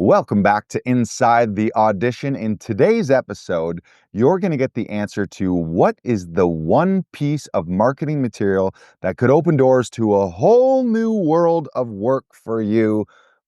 Welcome back to Inside the Audition. In today's episode, you're going to get the answer to what is the one piece of marketing material that could open doors to a whole new world of work for you,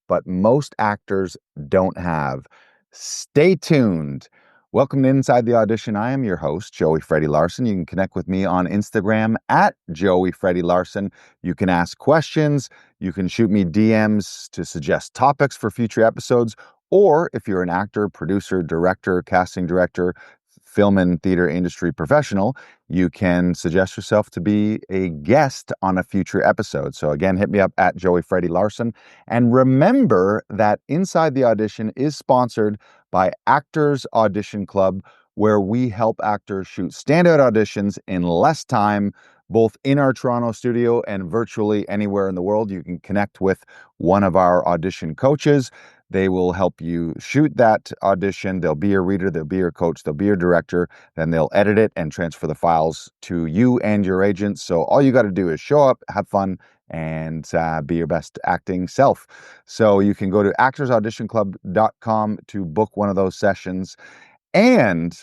but most actors don't have. Stay tuned. Welcome to Inside the Audition. I am your host, Joey Freddy Larson. You can connect with me on Instagram at Joey Freddy Larson. You can ask questions. You can shoot me DMs to suggest topics for future episodes. Or if you're an actor, producer, director, casting director, film and theater industry professional, you can suggest yourself to be a guest on a future episode. So again, hit me up at Joey Freddy Larson. And remember that Inside the Audition is sponsored by Actors Audition Club, where we help actors shoot standout auditions in less time, both in our Toronto studio and virtually anywhere in the world. You can connect with one of our audition coaches. They will help you shoot that audition. They'll be your reader, they'll be your coach, they'll be your director, then they'll edit it and transfer the files to you and your agent. So all you got to do is show up, have fun, and be your best acting self. So you can go to actorsauditionclub.com to book one of those sessions. And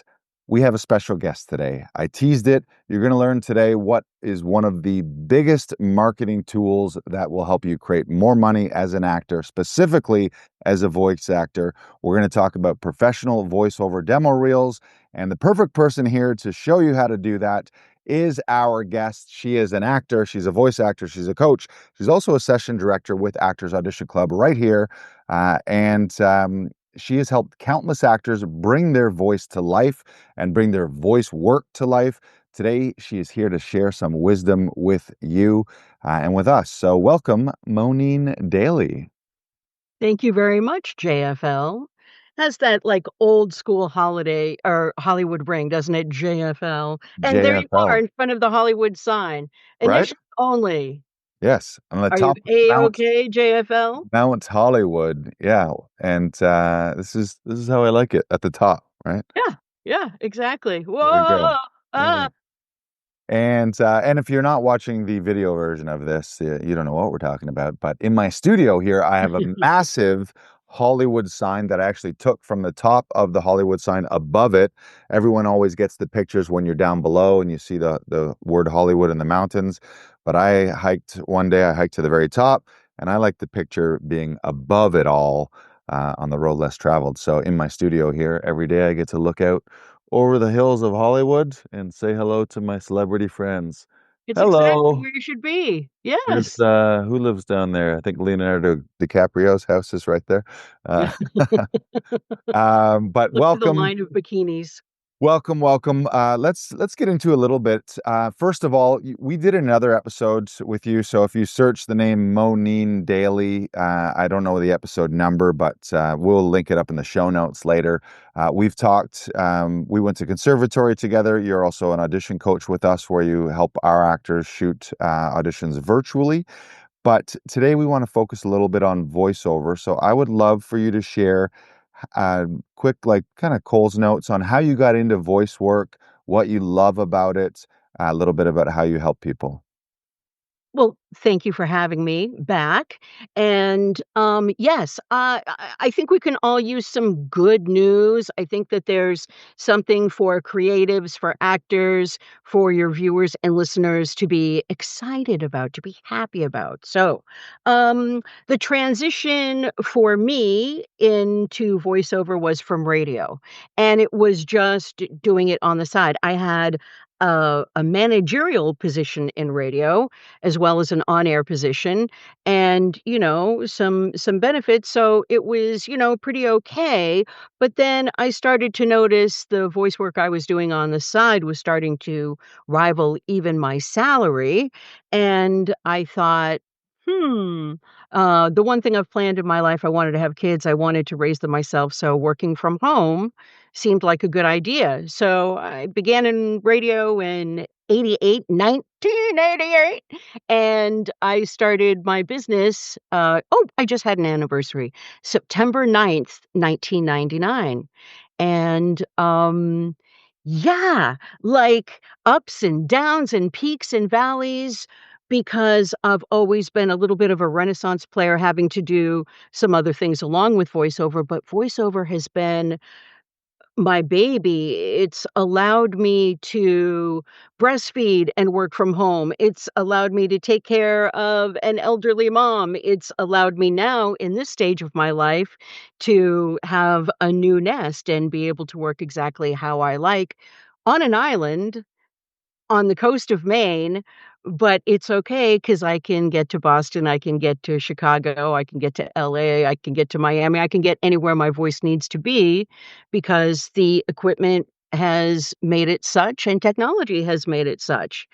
we have a special guest today. I teased it. You're going to learn today what is one of the biggest marketing tools that will help you create more money as an actor, specifically as a voice actor. We're going to talk about professional voiceover demo reels. And the perfect person here to show you how to do that is our guest. She is an actor. She's a voice actor. She's a coach. She's also a session director with Actors Audition Club right here. She has helped countless actors bring their voice to life and bring their voice work to life. Today, she is here to share some wisdom with you and with us. So welcome, Moneen Daley. Thank you very much, JFL. Has that like old school holiday or Hollywood ring, doesn't it? JFL. And there you are JFL, in front of the Hollywood sign. right? Initials only. Yes, on the Are you top of A-okay, JFL? Mount Hollywood. Yeah, and this is how I like it at the top, right? Yeah, yeah, exactly. There we go. Whoa! Yeah. Ah. And if you're not watching the video version of this, you don't know what we're talking about. But in my studio here, I have a massive Hollywood sign that I actually took from the top of the Hollywood sign above it. Everyone always gets the pictures when you're down below and you see the word Hollywood in the mountains. But I hiked to the very top, and I like the picture being above it all on the road less traveled. So in my studio here, every day I get to look out over the hills of Hollywood and say hello to my celebrity friends. It's exactly Hello. where you should be. There's Yes. who lives down there? I think Leonardo DiCaprio's house is right there. Uh, but Look for the welcome. line of bikinis. Welcome. Let's get into a little bit. First of all, we did another episode with you. So if you search the name Moneen Daley, I don't know the episode number, but we'll link it up in the show notes later. We've talked. We went to conservatory together. You're also an audition coach with us, where you help our actors shoot auditions virtually. But today we want to focus a little bit on voiceover. So I would love for you to share quick, like kind of Cole's notes on how you got into voice work, what you love about it, a little bit about how you help people. Well, thank you for having me back. And yes, I think we can all use some good news. I think that there's something for creatives, for actors, for your viewers and listeners to be excited about, to be happy about. So, the transition for me into voiceover was from radio, and it was just doing it on the side. I had a managerial position in radio as well as an on-air position and, some benefits, so it was, pretty okay, but then I started to notice the voice work I was doing on the side was starting to rival even my salary, and I thought, the one thing I've planned in my life, I wanted to have kids, I wanted to raise them myself, so working from home seemed like a good idea. So I began in radio in 1988, and I started my business, I just had an anniversary, September 9th, 1999. And, yeah, like ups and downs and peaks and valleys because I've always been a little bit of a renaissance player having to do some other things along with voiceover, but voiceover has been my baby. It's allowed me to breastfeed and work from home. It's allowed me to take care of an elderly mom. It's allowed me now in this stage of my life to have a new nest and be able to work exactly how I like on an island on the coast of Maine, but it's okay because I can get to Boston, I can get to Chicago, I can get to LA, I can get to Miami, I can get anywhere my voice needs to be because the equipment has made it such and technology has made it such.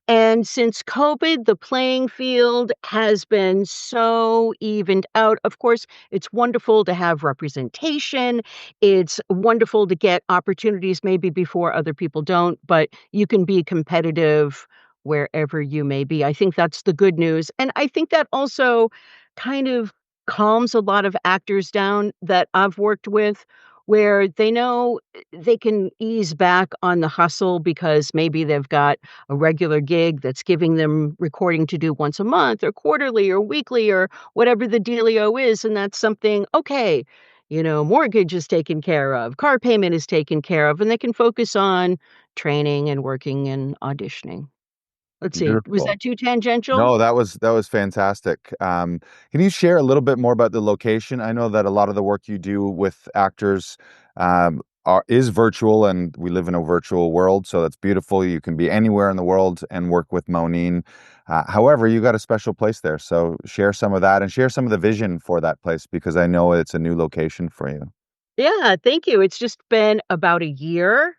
And since COVID, the playing field has been so evened out. Of course, it's wonderful to have representation. It's wonderful to get opportunities maybe before other people don't, but you can be competitive wherever you may be. I think that's the good news, and I think that also kind of calms a lot of actors down that I've worked with, where they know they can ease back on the hustle because maybe they've got a regular gig that's giving them recording to do once a month or quarterly or weekly or whatever the dealio is, and that's something, okay, mortgage is taken care of, car payment is taken care of, and they can focus on training and working and auditioning. Let's see, was Beautiful. that too tangential? No, that was fantastic. Can you share a little bit more about the location? I know that a lot of the work you do with actors is virtual, and we live in a virtual world, so that's beautiful. You can be anywhere in the world and work with Moneen. However, you got a special place there, so share some of that and share some of the vision for that place because I know it's a new location for you. Yeah, thank you. It's just been about a year,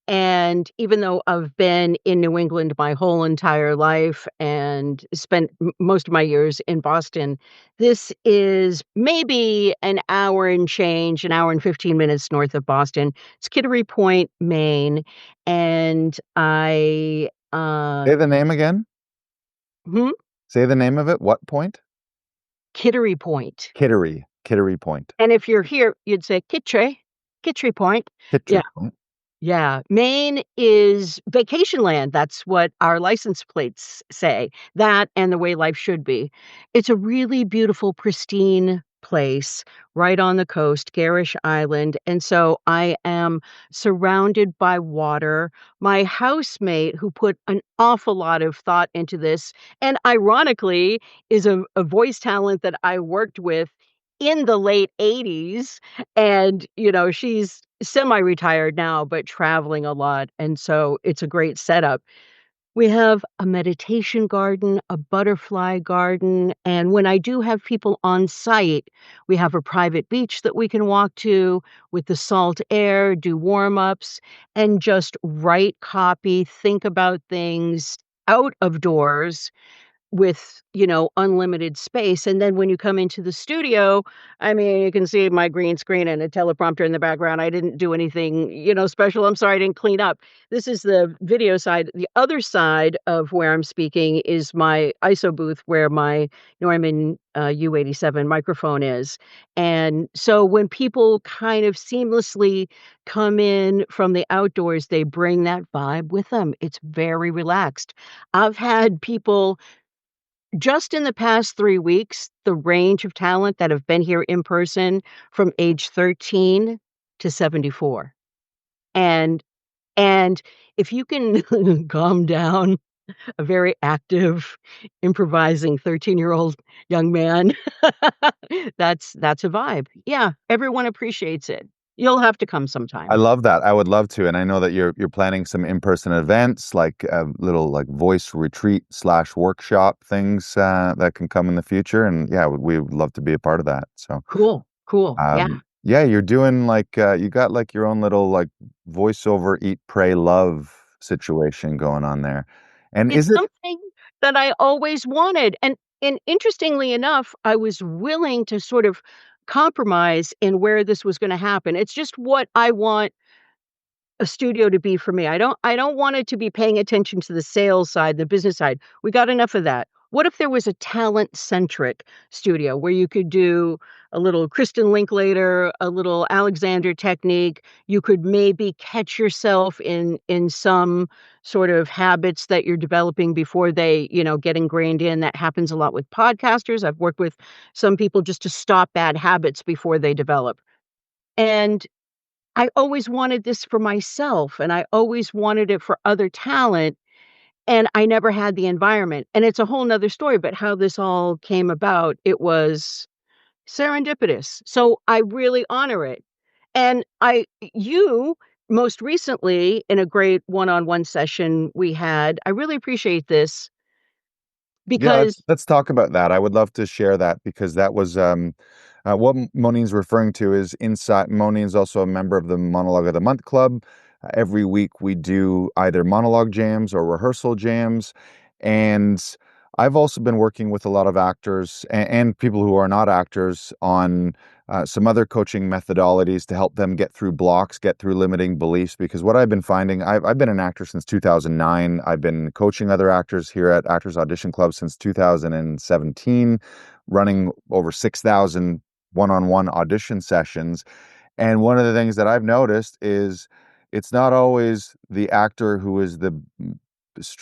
and even though I've been in New England my whole entire life and spent most of my years in Boston, this is maybe an hour and change, an hour and 15 minutes north of Boston. It's Kittery Point, Maine, and Say the name again. hmm? Say the name of it. What point? Kittery Point. Kittery. Kittery Point. And if you're here, you'd say Kittery Point. Kittery Yeah. Point. Yeah, Maine is vacation land, that's what our license plates say, that and the way life should be. It's a really beautiful, pristine place right on the coast, Garish Island, and so I am surrounded by water. My housemate, who put an awful lot of thought into this, and ironically is a voice talent that I worked with in the late '80s, and, she's semi-retired now, but traveling a lot, and so it's a great setup. We have a meditation garden, a butterfly garden, and when I do have people on site, we have a private beach that we can walk to with the salt air, do warm-ups, and just write copy, think about things out of doors with, unlimited space, and then when you come into the studio, I mean, you can see my green screen and a teleprompter in the background. I didn't do anything, special. I'm sorry I didn't clean up. This is the video side. The other side of where I'm speaking is my ISO booth where my Neumann, U87 microphone is, and so when people kind of seamlessly come in from the outdoors, they bring that vibe with them. It's very relaxed. I've had people just in the past 3 weeks, the range of talent that have been here in person from age 13 to 74. And and if you can calm down a very active, improvising 13-year-old young man, that's a vibe. Yeah, everyone appreciates it. You'll have to come I sometime. love that. I would love to, and I know that you're planning some in-person events, like little like voice retreat slash workshop things that can come in the future. And yeah, we would love to be a part of that. So Cool, cool, yeah. yeah, you're doing like you got like your own little like voiceover, eat, pray, love situation going on there. And It's is it? something that I always wanted, and interestingly enough, I was willing to sort of compromise in where this was gonna happen. It's just what I want a studio to be for me. I don't want it to be paying attention to the sales side, the business side. We got enough of that. What if there was a talent-centric studio where you could do a little Kristen Linklater, a little Alexander Technique? You could maybe catch yourself in some sort of habits that you're developing before they, get ingrained in. That happens a lot with podcasters. I've worked with some people just to stop bad habits before they develop. And I always wanted this for myself, and I always wanted it for other talent, and I never had the environment. And it's a whole 'nother story, but how this all came about, it was serendipitous. So I really honor it. And you most recently in a great one-on-one session we had, I really appreciate this Yeah, because let's talk about that. I would love to share that because that was what Moneen's referring to is inside. Moneen's also a member of the Monologue of the Month Club. Every week we do either monologue jams or rehearsal jams, and I've also been working with a lot of actors and people who are not actors on some other coaching methodologies to help them get through blocks, get through limiting beliefs. Because what I've been finding, I've been an actor since 2009. I've been coaching other actors here at Actors Audition Club since 2017, running over 6,000 one-on-one audition sessions. And one of the things that I've noticed is it's not always the actor who is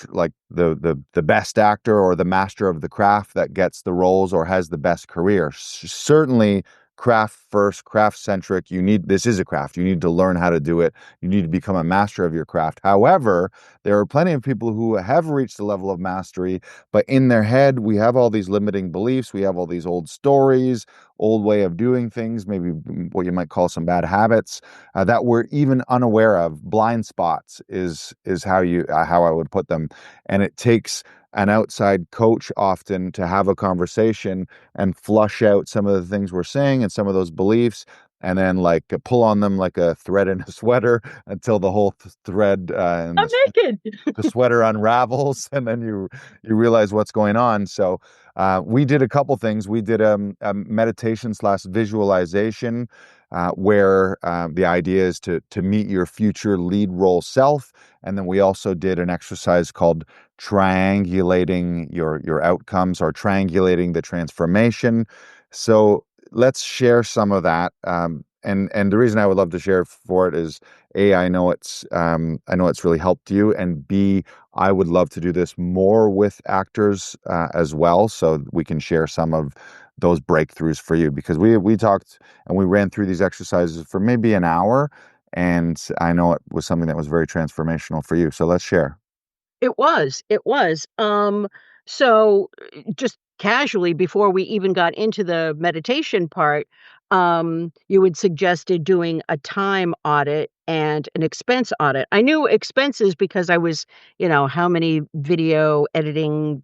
like the best actor or the master of the craft that gets the roles or has the best career. Certainly craft first, craft centric. This is a craft. You need to learn how to do it. You need to become a master of your craft. However, there are plenty of people who have reached the level of mastery, but in their head, we have all these limiting beliefs. We have all these old stories, old way of doing things, maybe what you might call some bad habits that we're even unaware of. Blind spots is how I would put them, and it takes an outside coach often to have a conversation and flush out some of the things we're saying and some of those beliefs, and then like pull on them like a thread in a sweater until the whole thread and I'm naked. the sweater unravels, and then you realize what's going on. So we did a couple things. We did a meditation slash visualization where the idea is to meet your future lead role self, and then we also did an exercise called triangulating your outcomes or triangulating the transformation. So let's share some of that. And the reason I would love to share for it is A, I know it's really helped you, and B, I would love to do this more with actors as well, so we can share some of those breakthroughs for you, because we talked and we ran through these exercises for maybe an hour, and I know it was something that was very transformational for you. So let's share. It was. So just casually before we even got into the meditation part, you had suggested doing a time audit and an expense audit. I knew expenses because I was, how many video editing,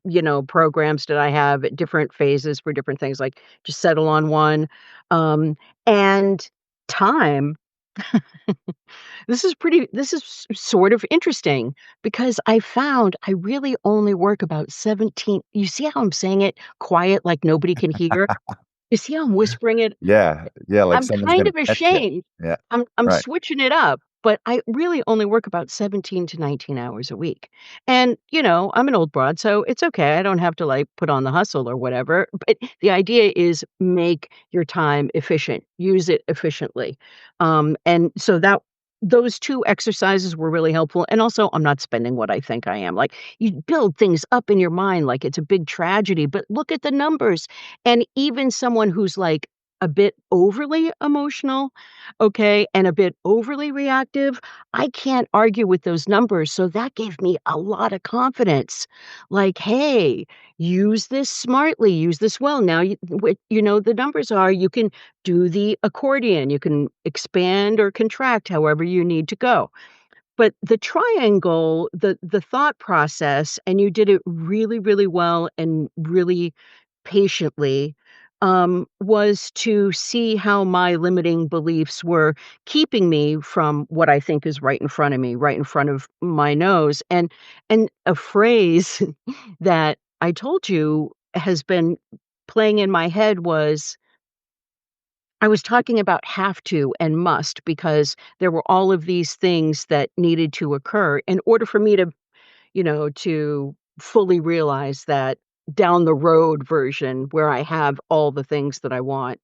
programs did I have at different phases for different things, like just settle on one. And time this is sort of interesting because I found I really only work about 17. You see how I'm saying it quiet like nobody can hear? You see how I'm whispering it? Yeah, yeah, like I'm someone's kind gonna of catch you. ashamed. Yeah, I'm right. switching it up, but I really only work about 17 to 19 hours a week. And, I'm an old broad, so it's okay. I don't have to like put on the hustle or whatever. But the idea is make your time efficient, use it efficiently. And so that those two exercises were really helpful. And also, I'm not spending what I think I am. Like, you build things up in your mind like it's a big tragedy, but look at the numbers. And even someone who's like a bit overly emotional, okay, and a bit overly reactive, I can't argue with those numbers, so that gave me a lot of confidence. Like, "Hey, use this smartly, use this well." Now the numbers are you can do the accordion, you can expand or contract however you need to go. But the triangle, the thought process, and you did it really, really well and really patiently, was to see how my limiting beliefs were keeping me from what I think is right in front of me, right in front of my nose. And a phrase that I told you has been playing in my head was I was talking about have to and must because there were all of these things that needed to occur in order for me to fully realize that down the road version where I have all the things that I want.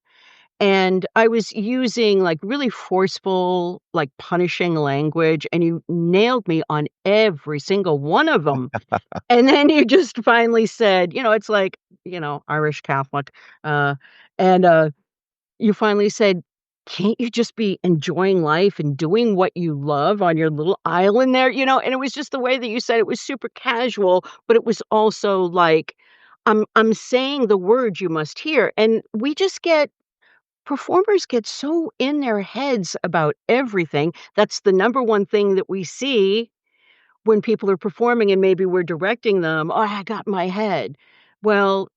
And I was using, like, really forceful, like, punishing language, and you nailed me on every single one of them. And then you just finally said, it's like, Irish Catholic, uh, and, you finally said, "Can't you just be enjoying life and doing what you love on your little island there?" And it was just the way that you said it was super casual, but it was also like, I'm saying the words you must hear, and we just get performers get so in their heads about everything. That's the number one thing that we see when people are performing and maybe we're directing them. "Oh, I got in my head." Well,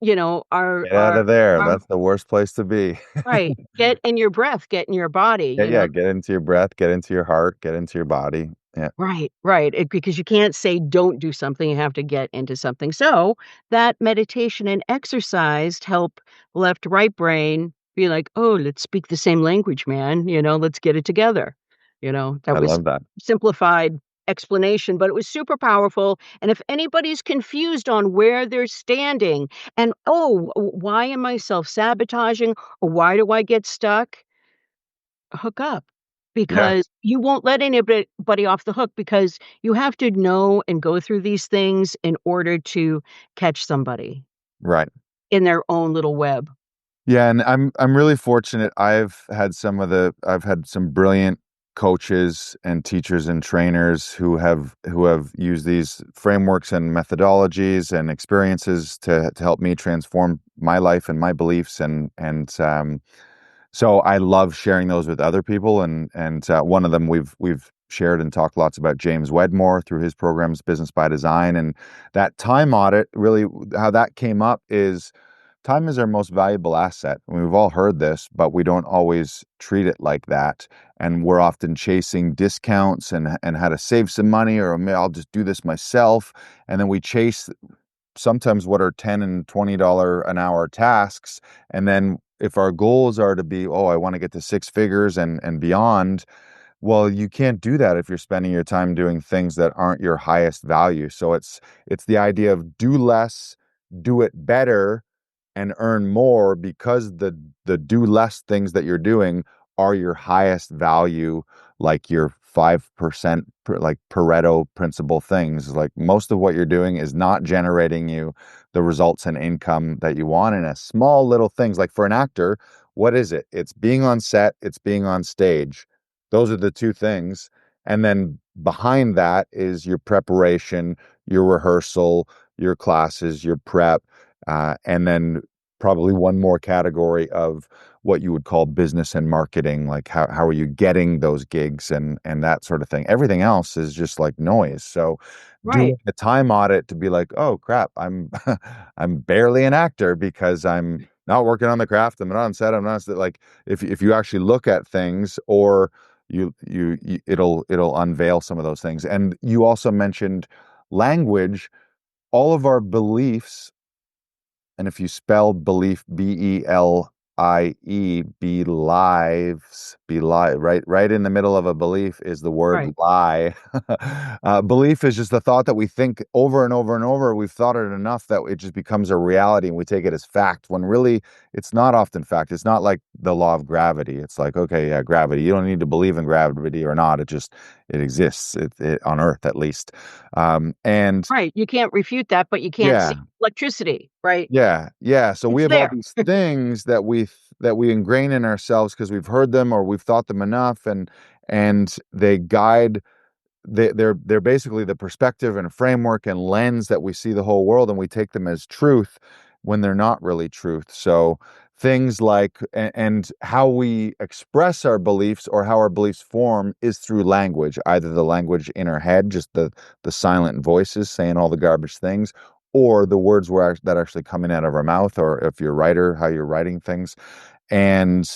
Get out of there. our That's the worst place to be. right. Get in your breath, get in your body, Yeah, yeah, get into your breath, get into your heart, get into your body. Yeah, Right, right, because you can't say don't do something, you have to get into something. So, that meditation and exercise help left, right brain be like, "Oh, let's speak the same language, man, let's get it together." That I was love that. simplified explanation, but it was super powerful, and if anybody's confused on where they're standing and, "Oh, why am I self-sabotaging?" or "Why do I get stuck?" Hook up, Yeah, because you won't let anybody off the hook because you have to know and go through these things in order to catch somebody right. in their own little web. Yeah, and I'm really fortunate. I've had some brilliant coaches and teachers and trainers who have used these frameworks and methodologies and experiences to help me transform my life and my beliefs and so I love sharing those with other people and one of them we've shared and talked lots about James Wedmore through his programs Business by Design and that time audit really how that came up is time is our most valuable asset. I mean, we've all heard this, but we don't always treat it like that. And we're often chasing discounts and how to save some money, or I'll just do this myself. And then we chase sometimes what are $10 and $20 an hour tasks. And then if our goals are to be, oh, I want to get to six figures and beyond, well, you can't do that if you're spending your time doing things that aren't your highest value. So it's the idea of do less, do it better, and earn more because the do less things that you're doing are your highest value, like your 5% like Pareto principle things. Like most of what you're doing is not generating you the results and income that you want. And a small little things like for an actor, what is it? It's being on set, it's being on stage. Those are the two things. And then behind that is your preparation, your rehearsal, your classes, your prep, and then probably one more category of what you would call business and marketing, like how are you getting those gigs and that sort of thing. Everything else is just like noise. So Right, doing a time audit to be like, oh crap, I'm I'm barely an actor because I'm not working on the craft, I'm not on set, I'm not like if you actually look at things or you it'll unveil some of those things. And you also mentioned language, all of our beliefs and if you spell belief BELIE, be lives, be lie, right in the middle of a belief is the word right, lie. Belief is just the thought that we think over and over and over. We've thought it enough that it just becomes a reality and we take it as fact when really it's not often fact. It's not like the law of gravity. It's like, okay, yeah, gravity. You don't need to believe in gravity or not. It exists on Earth at least. And right. You can't refute that, but you can't see yeah, electricity, right? yeah, yeah. So we It's have all there. these things that we ingrain in ourselves because we've heard them or we've thought them enough, and they guide they're basically the perspective and framework and lens that we see the whole world, and we take them as truth when they're not really truth. So things like and how we express our beliefs or how our beliefs form is through language, either the language in our head, just the silent voices saying all the garbage things, or the words that are actually coming out of our mouth, or if you're a writer, how you're writing things. And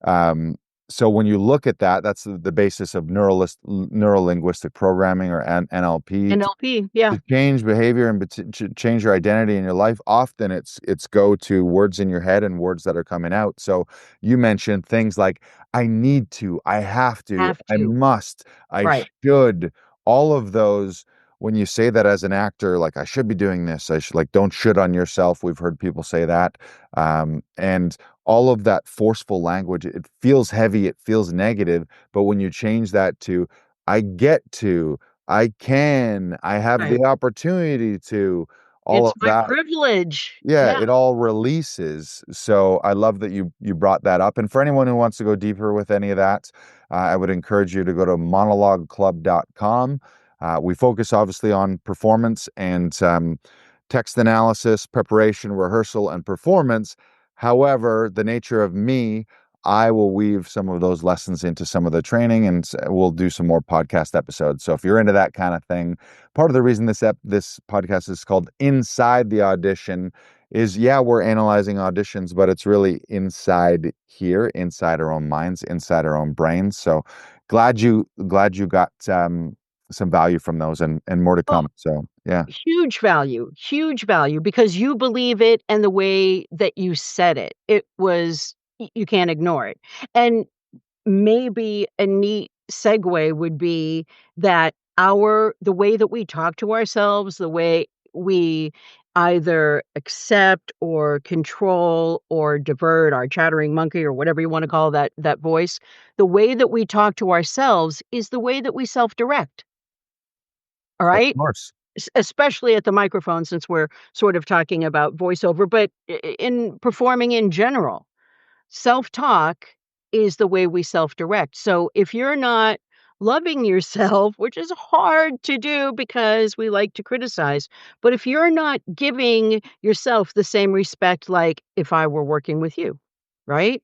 um, so when you look at that, that's the basis of neuro linguistic programming or NLP NLP, yeah, to change behavior and to change your identity in your life. Often it's go to words in your head and words that are coming out. So you mentioned things like I need to, I have to, have I to. must, I Right, should. All of those when you say that as an actor, like I should be doing this, I should like don't shit on yourself. We've heard people say that. And all of that forceful language, it feels heavy, it feels negative. But when you change that to I get to, I can, I have Right. the opportunity to, all It's of my that, privilege. yeah, Yeah. it all releases. So I love that you brought that up. And for anyone who wants to go deeper with any of that, I would encourage you to go to monologueclub.com. We focus obviously on performance and text analysis, preparation, rehearsal, and performance. However, the nature of me, I will weave some of those lessons into some of the training, and we'll do some more podcast episodes. So if you're into that kind of thing, part of the reason this podcast is called Inside the Audition is, yeah, we're analyzing auditions, but it's really inside here, inside our own minds, inside our own brains. So glad you got some value from those, and more to Oh, come. So yeah. huge value because you believe it and the way that you said it. It was you can't ignore it. And maybe a neat segue would be that the way that we talk to ourselves, the way we either accept or control or divert our chattering monkey or whatever you want to call that voice, the way that we talk to ourselves is the way that we self-direct. All Of right? course. Especially at the microphone since we're sort of talking about voiceover, but in performing in general. Self-talk is the way we self-direct. So if you're not loving yourself, which is hard to do because we like to criticize, but if you're not giving yourself the same respect like if I were working with you, right?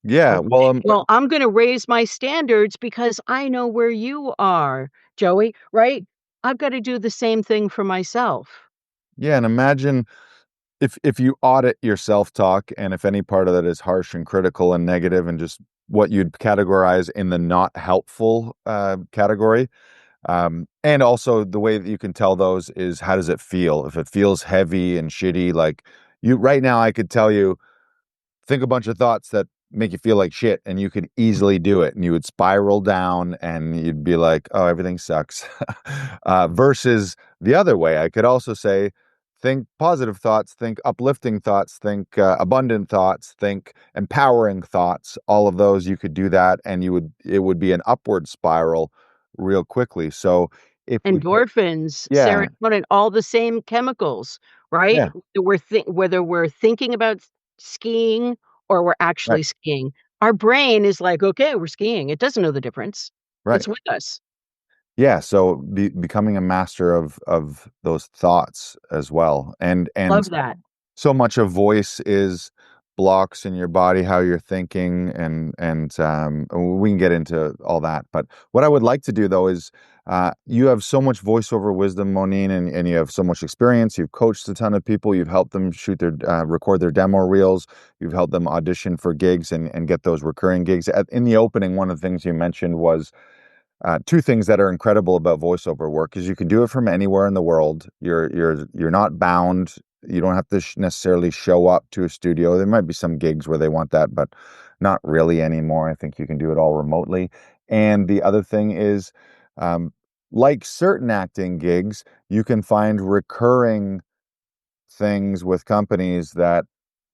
Yeah. Oh, Well, well, I'm gonna raise my standards because I know where you are, Joey, right? I've gotta do the same thing for myself. yeah, and imagine if you audit your self-talk, and if any part of that is harsh and critical and negative and just what you'd categorize in the not helpful category. And also the way that you can tell those is how does it feel? If it feels heavy and shitty, like you right now, I could tell you, think a bunch of thoughts that make you feel like shit, and you could easily do it, and you would spiral down and you'd be like, oh, everything sucks. Versus the other way, I could also say, think positive thoughts, think uplifting thoughts, think abundant thoughts, think empowering thoughts. All of those, you could do that, and it would be an upward spiral real quickly. So if we could, Endorphins, yeah, serotonin, all the same chemicals, right? yeah, Whether we're thinking about skiing or we're right, actually skiing, our brain is like, "Okay, we're skiing." It doesn't know the difference. right. It's with us. Yeah, so becoming a master of those thoughts as well. And Love that. so much of voice is blocks in your body, how you're thinking, and we can get into all that. But what I would like to do though is you have so much voiceover wisdom, Moneen, and you have so much experience. You've coached a ton of people. You've helped them record their demo reels. You've helped them audition for gigs and get those recurring gigs. In the opening, one of the things you mentioned was two things that are incredible about voiceover work is you can do it from anywhere in the world. You're not bound. You don't have to necessarily show up to a studio. There might be some gigs where they want that, but not really anymore. I think you can do it all remotely. And the other thing is, um, like certain acting gigs, you can find recurring things with companies that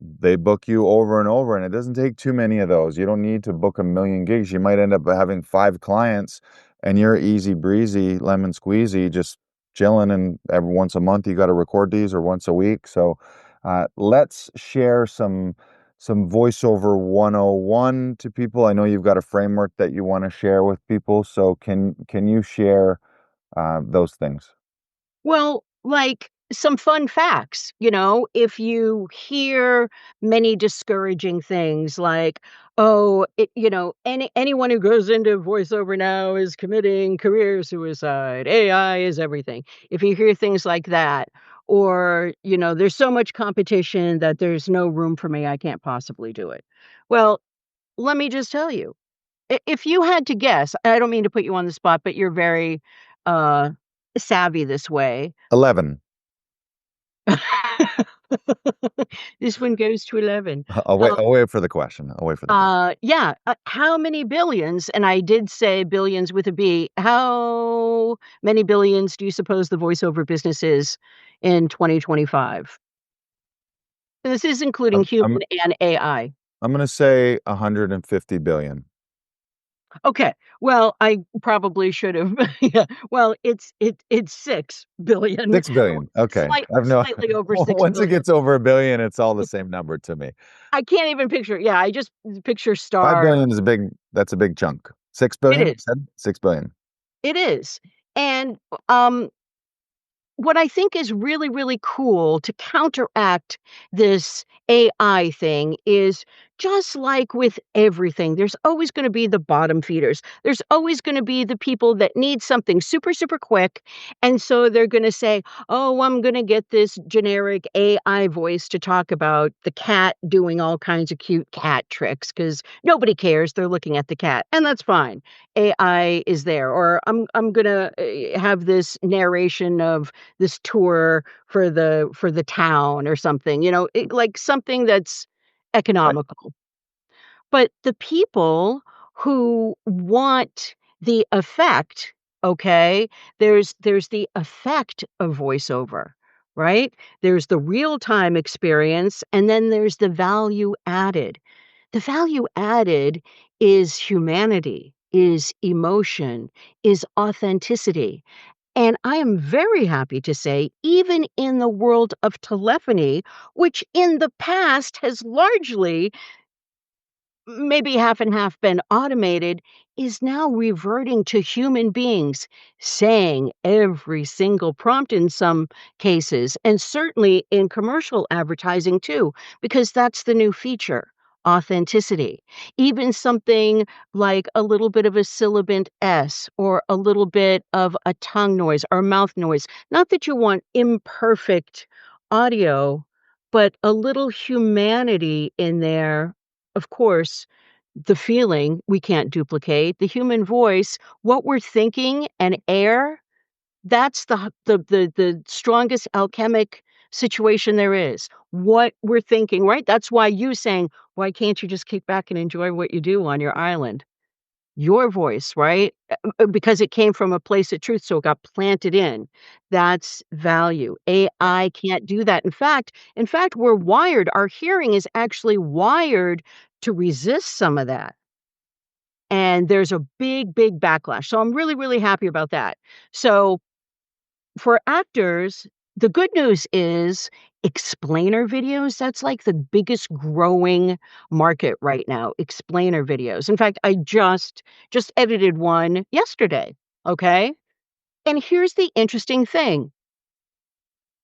they book you over and over, and it doesn't take too many of those. You don't need to book a million gigs. You might end up having five clients, and you're easy breezy, lemon squeezy, just chilling. And every once a month, you got to record these, or once a week. So, let's share some voiceover 101 to people. I know you've got a framework that you want to share with people. So can you share those things? Well, like some fun facts, if you hear many discouraging things like, oh, anyone who goes into voiceover now is committing career suicide, AI is everything. If you hear things like that, or, there's so much competition that there's no room for me, I can't possibly do it. Well, let me just tell you, if you had to guess, I don't mean to put you on the spot, but you're very uh savvy this way. 11. This one goes to 11. I'll wait. I'll wait for the question. I'll wait for the question. Yeah, how many billions, and I did say billions with a B, how many billions do you suppose the voiceover business is in 2025? And this is including I'm human I'm and AI. I'm gonna say 150 billion. Okay, well, I probably should have yeah, well, it's 6,000,000,000, 6 billion. Okay. I've no slightly over once it 6,000,000,000. gets over a billion, it's all the same number to me. I can't even picture yeah, I just picture 5 stars. billion is a big that's a big chunk. 6 It billion, you is, said? 6 billion. it is, and, um what I think is really, really cool to counteract this AI thing is just like with everything, there's always going to be the bottom feeders. There's always going to be the people that need something super, super quick. And so they're going to say, oh, I'm going to get this generic AI voice to talk about the cat doing all kinds of cute cat tricks because nobody cares. They're looking at the cat, and that's fine. AI is there. Or I'm going to have this narration of this tour for the town or something, like something that's Right. economical. But the people who want the effect, okay, there's the effect of voiceover, right? There's the real-time experience, and then there's the value added. The value added is humanity, is emotion, is authenticity. And I am very happy to say, even in the world of telephony, which in the past has largely maybe half and half been automated, is now reverting to human beings saying every single prompt in some cases, and certainly in commercial advertising too, because that's the new feature authenticity. Even something like a little bit of a sibilant S or a little bit of a tongue noise or mouth noise. Not that you want imperfect audio, but a little humanity in there, of course, the feeling we can't duplicate, the human voice, what we're thinking and air, that's the strongest alchemic situation there is. What we're thinking, right? That's why you saying, "Why can't you just kick back and enjoy what you do on your island?" Your voice, right? Because it came from a place of truth, so it got planted in. That's value. AI can't do that. In fact, we're wired our hearing is actually wired to resist some of that, and there's a big, big backlash, so I'm really, really happy about that. So, for actors, the good news is explainer videos, that's like the biggest growing market right now, explainer videos. In fact, I just edited one yesterday, okay? And here's the interesting thing.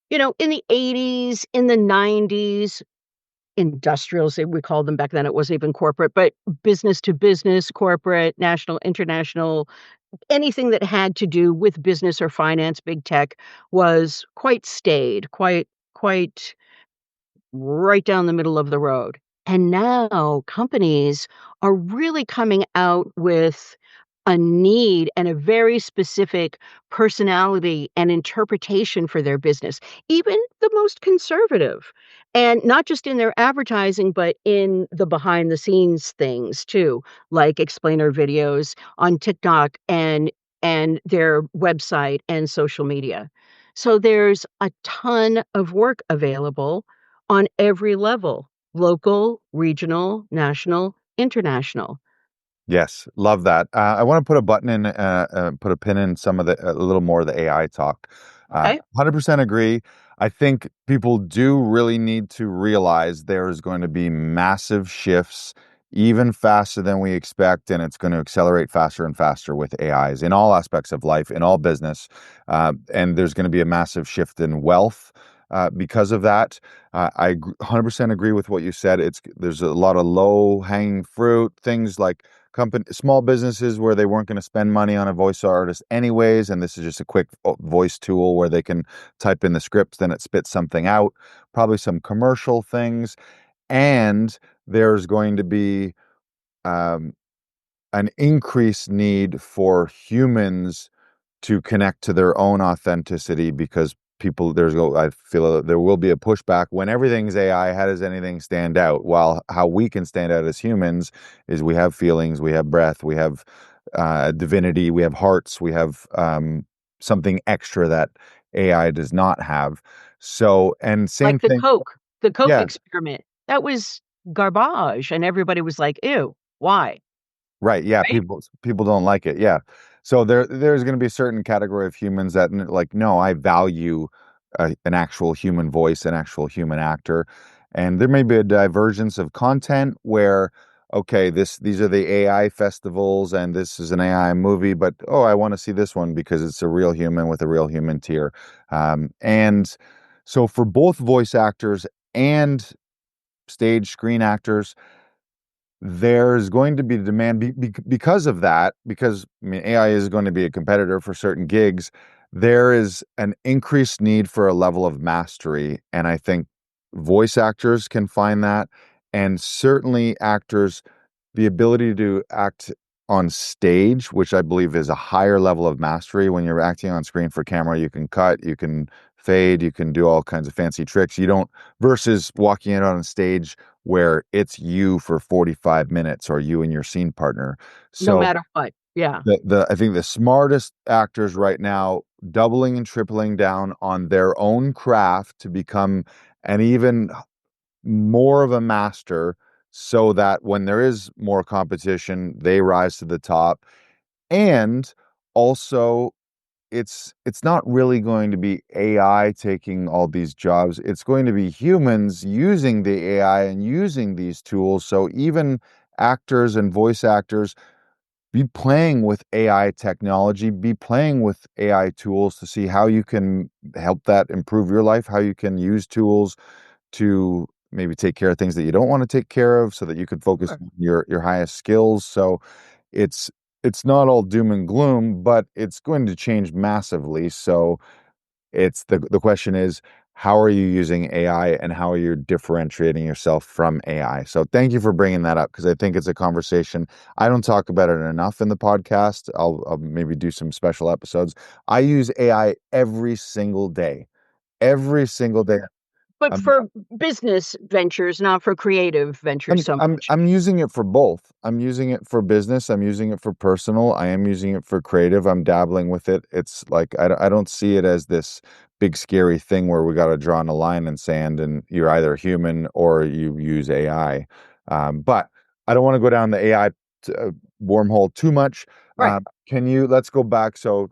In the '80s, in the '90s, industrials, we called them back then, it wasn't even corporate, but business to business, corporate, national, international, anything that had to do with business or finance, big tech was quite staid, quite right down the middle of the road. And now companies are really coming out with a need and a very specific personality and interpretation for their business, even the most conservative. And not just in their advertising, but in the behind the scenes things too, like explainer videos on TikTok and their website and social media. So there's a ton of work available on every level, local, regional, national, international. Yes, love that. I want to put a button in, put a pin in some of a little more of the AI talk. Okay. 100% agree. I think people do really need to realize there is going to be massive shifts, even faster than we expect, and it's going to accelerate faster and faster with AIs in all aspects of life, in all business. And there's going to be a massive shift in wealth. Because of that, 100% agree with what you said. There's a lot of low hanging fruit, things like small businesses where they weren't going to spend money on a voice artist anyways, and this is just a quick voice tool where they can type in the scripts, then it spits something out. Probably some commercial things, and there's going to be um, an increased need for humans to connect to their own authenticity because I feel there will be a pushback when everything's AI. How does anything stand out? While how we can stand out as humans is we have feelings, we have breath, we have divinity, we have hearts, we have something extra that AI does not have. So, and same Like thing. The Coke Yeah, experiment. That was garbage, and everybody was like, "Ew, why?" right. Yeah, Right? people don't like it. Yeah. So there's going to be a certain category of humans that like, no, I value an actual human voice, an actual human actor. And there may be a divergence of content where, okay, these are the AI festivals and this is an AI movie, but oh, I want to see this one because it's a real human with a real human tier. And so for both voice actors and stage screen actors, there's going to be demand because of that, because I mean AI is going to be a competitor for certain gigs. There is an increased need for a level of mastery, and I think voice actors can find that, and certainly actors, the ability to act on stage, which I believe is a higher level of mastery. When you're acting on screen for camera, you can cut, you can fade, you can do all kinds of fancy tricks. You don't versus walking out on stage where it's you for 45 minutes or you and your scene partner. No So matter what. Yeah. the I think the smartest actors right now doubling and tripling down on their own craft to become an even more of a master so that when there is more competition, they rise to the top. And also it's not really going to be AI taking all these jobs. It's going to be humans using the AI and using these tools. So even actors and voice actors be playing with AI technology, be playing with AI tools to see how you can help that improve your life, how you can use tools to maybe take care of things that you don't want to take care of so that you can focus Sure. on your highest skills. So it's it's not all doom and gloom, but it's going to change massively. So it's the question is, how are you using AI and how are you differentiating yourself from AI? So thank you for bringing that up because I think it's a conversation. I don't talk about it enough in the podcast. I'll maybe do some special episodes. I use AI every single day. Every single day. But for business ventures, not for creative ventures so much. I'm using it for both. I'm using it for business. I'm using it for personal. I am using it for creative. I'm dabbling with it. It's like I don't see it as this big scary thing where we got to draw on a line in sand and you're either human or you use AI. But I don't want to go down the AI wormhole too much. Right. Can you let's go back. So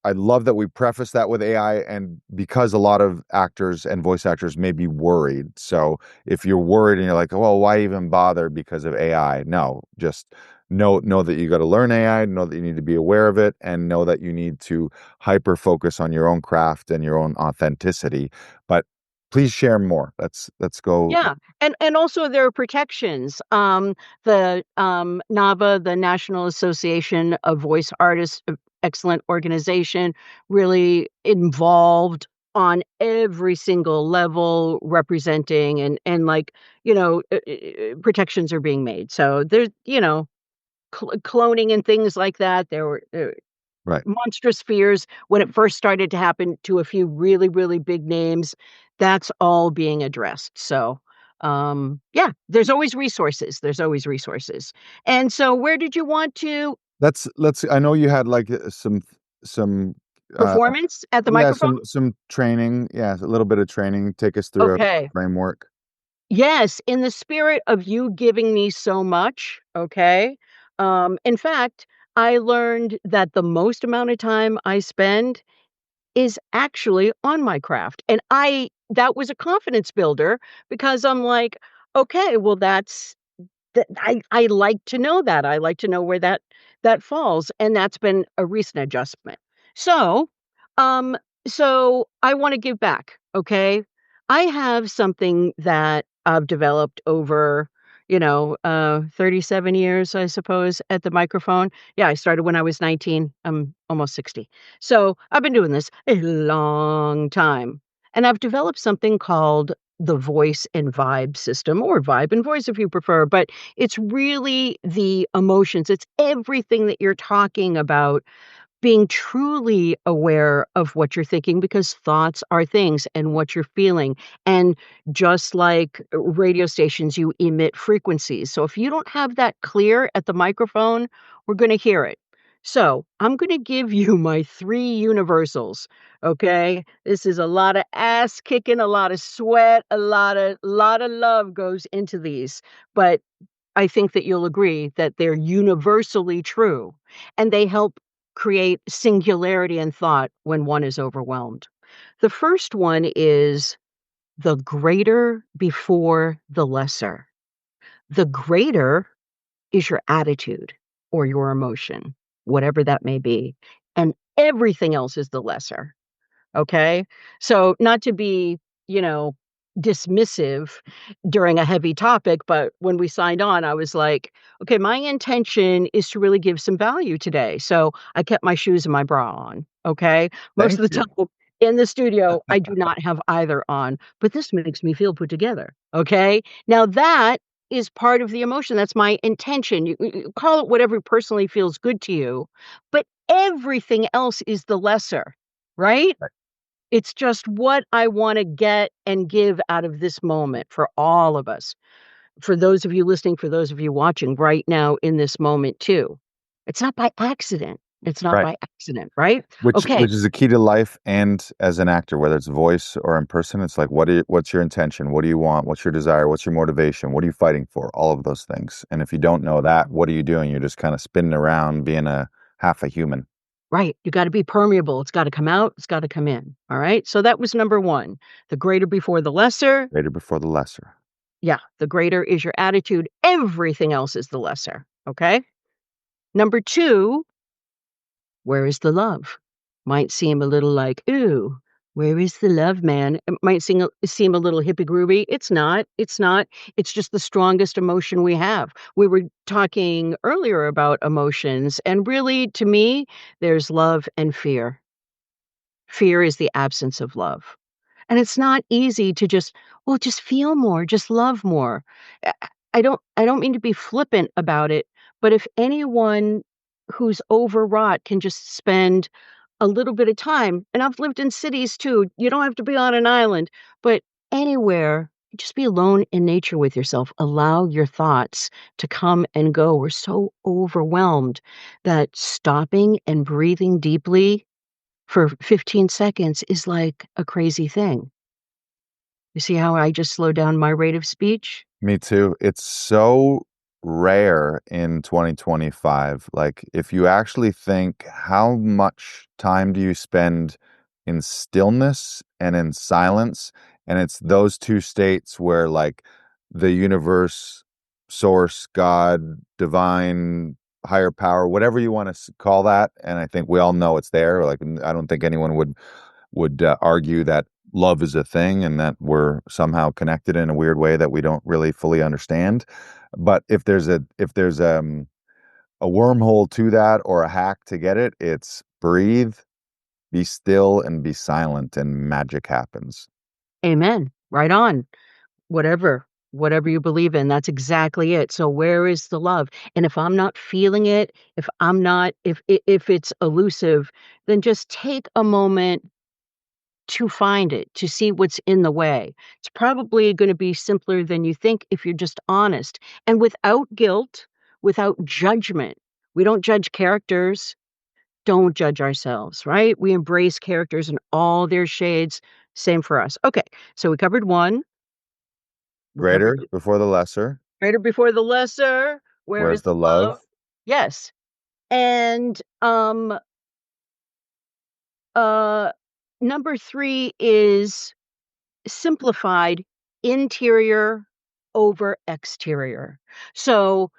I love that we preface that with AI, and because a lot of actors and voice actors may be worried. So if you're worried and you're like, well, why even bother because of AI? No, just know that you got to learn AI, know that you need to be aware of it, and know that you need to hyper focus on your own craft and your own authenticity. But please share more. Let's go. Yeah, and also there are protections. The NAVA, the National Association of Voice Artists, excellent organization, really involved on every single level, representing and like protections are being made. So there's cloning and things like that. There were Right. monstrous fears when it first started to happen to a few really, really big names. That's all being addressed. So, yeah, there's always resources. There's always resources. And so, where did you want to Let's I know you had like some uh performance at the yeah, microphone? some training. Yeah, a little bit of training. Take us through a Okay. framework. Yes, in the spirit of you giving me so much. Okay. In fact, I learned that the most amount of time I spend is actually on my craft, and I that was a confidence builder because I'm like, "Okay, well, I like to know that, I like to know where that falls," and that's been a recent adjustment. So, um, so I wanna give back, okay? I have something that I've developed over, 37 years, I suppose, at the microphone. Yeah, I started when I was 19, I'm almost 60. So, I've been doing this a long time, and I've developed something called the voice and vibe system, or vibe and voice if you prefer, but it's really the emotions, it's everything that you're talking about being truly aware of what you're thinking because thoughts are things and what you're feeling. And just like radio stations, you emit frequencies. So if you don't have that clear at the microphone, we're going to hear it. So I'm going to give you my three universals. Okay. This is a lot of ass kicking, a lot of sweat, a lot of love goes into these. But I think that you'll agree that they're universally true, and they help create singularity in thought when one is overwhelmed. The first one is the greater before the lesser. The greater is your attitude or your emotion, whatever that may be, and everything else is the lesser. Okay? So, not to be, you know, dismissive during a heavy topic, but when we signed on, I was like, "Okay, my intention is to really give some value today." So, I kept my shoes and my bra on, okay? Most Thank of the you. time in the studio, I do not have either on, but this makes me feel put together, okay? Now that is part of the emotion, that's my intention. You call it whatever personally feels good to you, but everything else is the lesser, right? Right. It's just what I wanna get and give out of this moment for all of us. For those of you listening, for those of you watching right now in this moment too. It's not by accident. It's not Right. by accident, right? Which Okay, is the key to life and as an actor, whether it's voice or in person, it's like, what's your intention? What do you want? What's your desire? What's your motivation? What are you fighting for? All of those things. And if you don't know that, what are you doing? You're just kind of spinning around being a half a human. right. You gotta be permeable. It's gotta come out, it's gotta come in. All right? So that was number 1. The greater before the lesser. Greater before the lesser. Yeah, the greater is your attitude. Everything else is the lesser. Okay? Number 2. Where is the love? Might seem a little like, "Ooh, where is the love, man?" It might seem a little hippy groovy. It's not, it's not. It's just the strongest emotion we have. We were talking earlier about emotions, and really, to me, there's love and fear. Fear is the absence of love. And it's not easy to just, well, just feel more, just love more. I I don't mean to be flippant about it, but if anyone who's overwrought can just spend a little bit of time, and I've lived in cities too, you don't have to be on an island, but anywhere, just be alone in nature with yourself. Allow your thoughts to come and go. We're so overwhelmed that stopping and breathing deeply for 15 seconds is like a crazy thing. You see how I just slowed down my rate of speech? Me too. It's so rare in 2025. Like, if you actually think, how much time do you spend in stillness and in silence? And it's those two states where, like, the universe, source, God, divine, higher power, whatever you want to call that. And I think we all know it's there. Like, I don't think anyone would argue that love is a thing and that we're somehow connected in a weird way that we don't really fully understand. But if there's a wormhole to that or a hack to get it, it's breathe, be still, and be silent, and magic happens. Amen. Right on. Whatever you believe in, that's exactly it. So where is the love? And if I'm not feeling it, if I'm not if it's elusive, then just take a moment to find it, to see what's in the way. It's probably gonna be simpler than you think if you're just honest, and without guilt, without judgment. We don't judge characters. Don't judge ourselves, right? We embrace characters in all their shades. Same for us. Okay, so we covered 1. We covered Greater before the lesser. greater before the lesser. Where Where's is the the love? love? Yes. And, uh, number 3 is simplified interior over exterior. So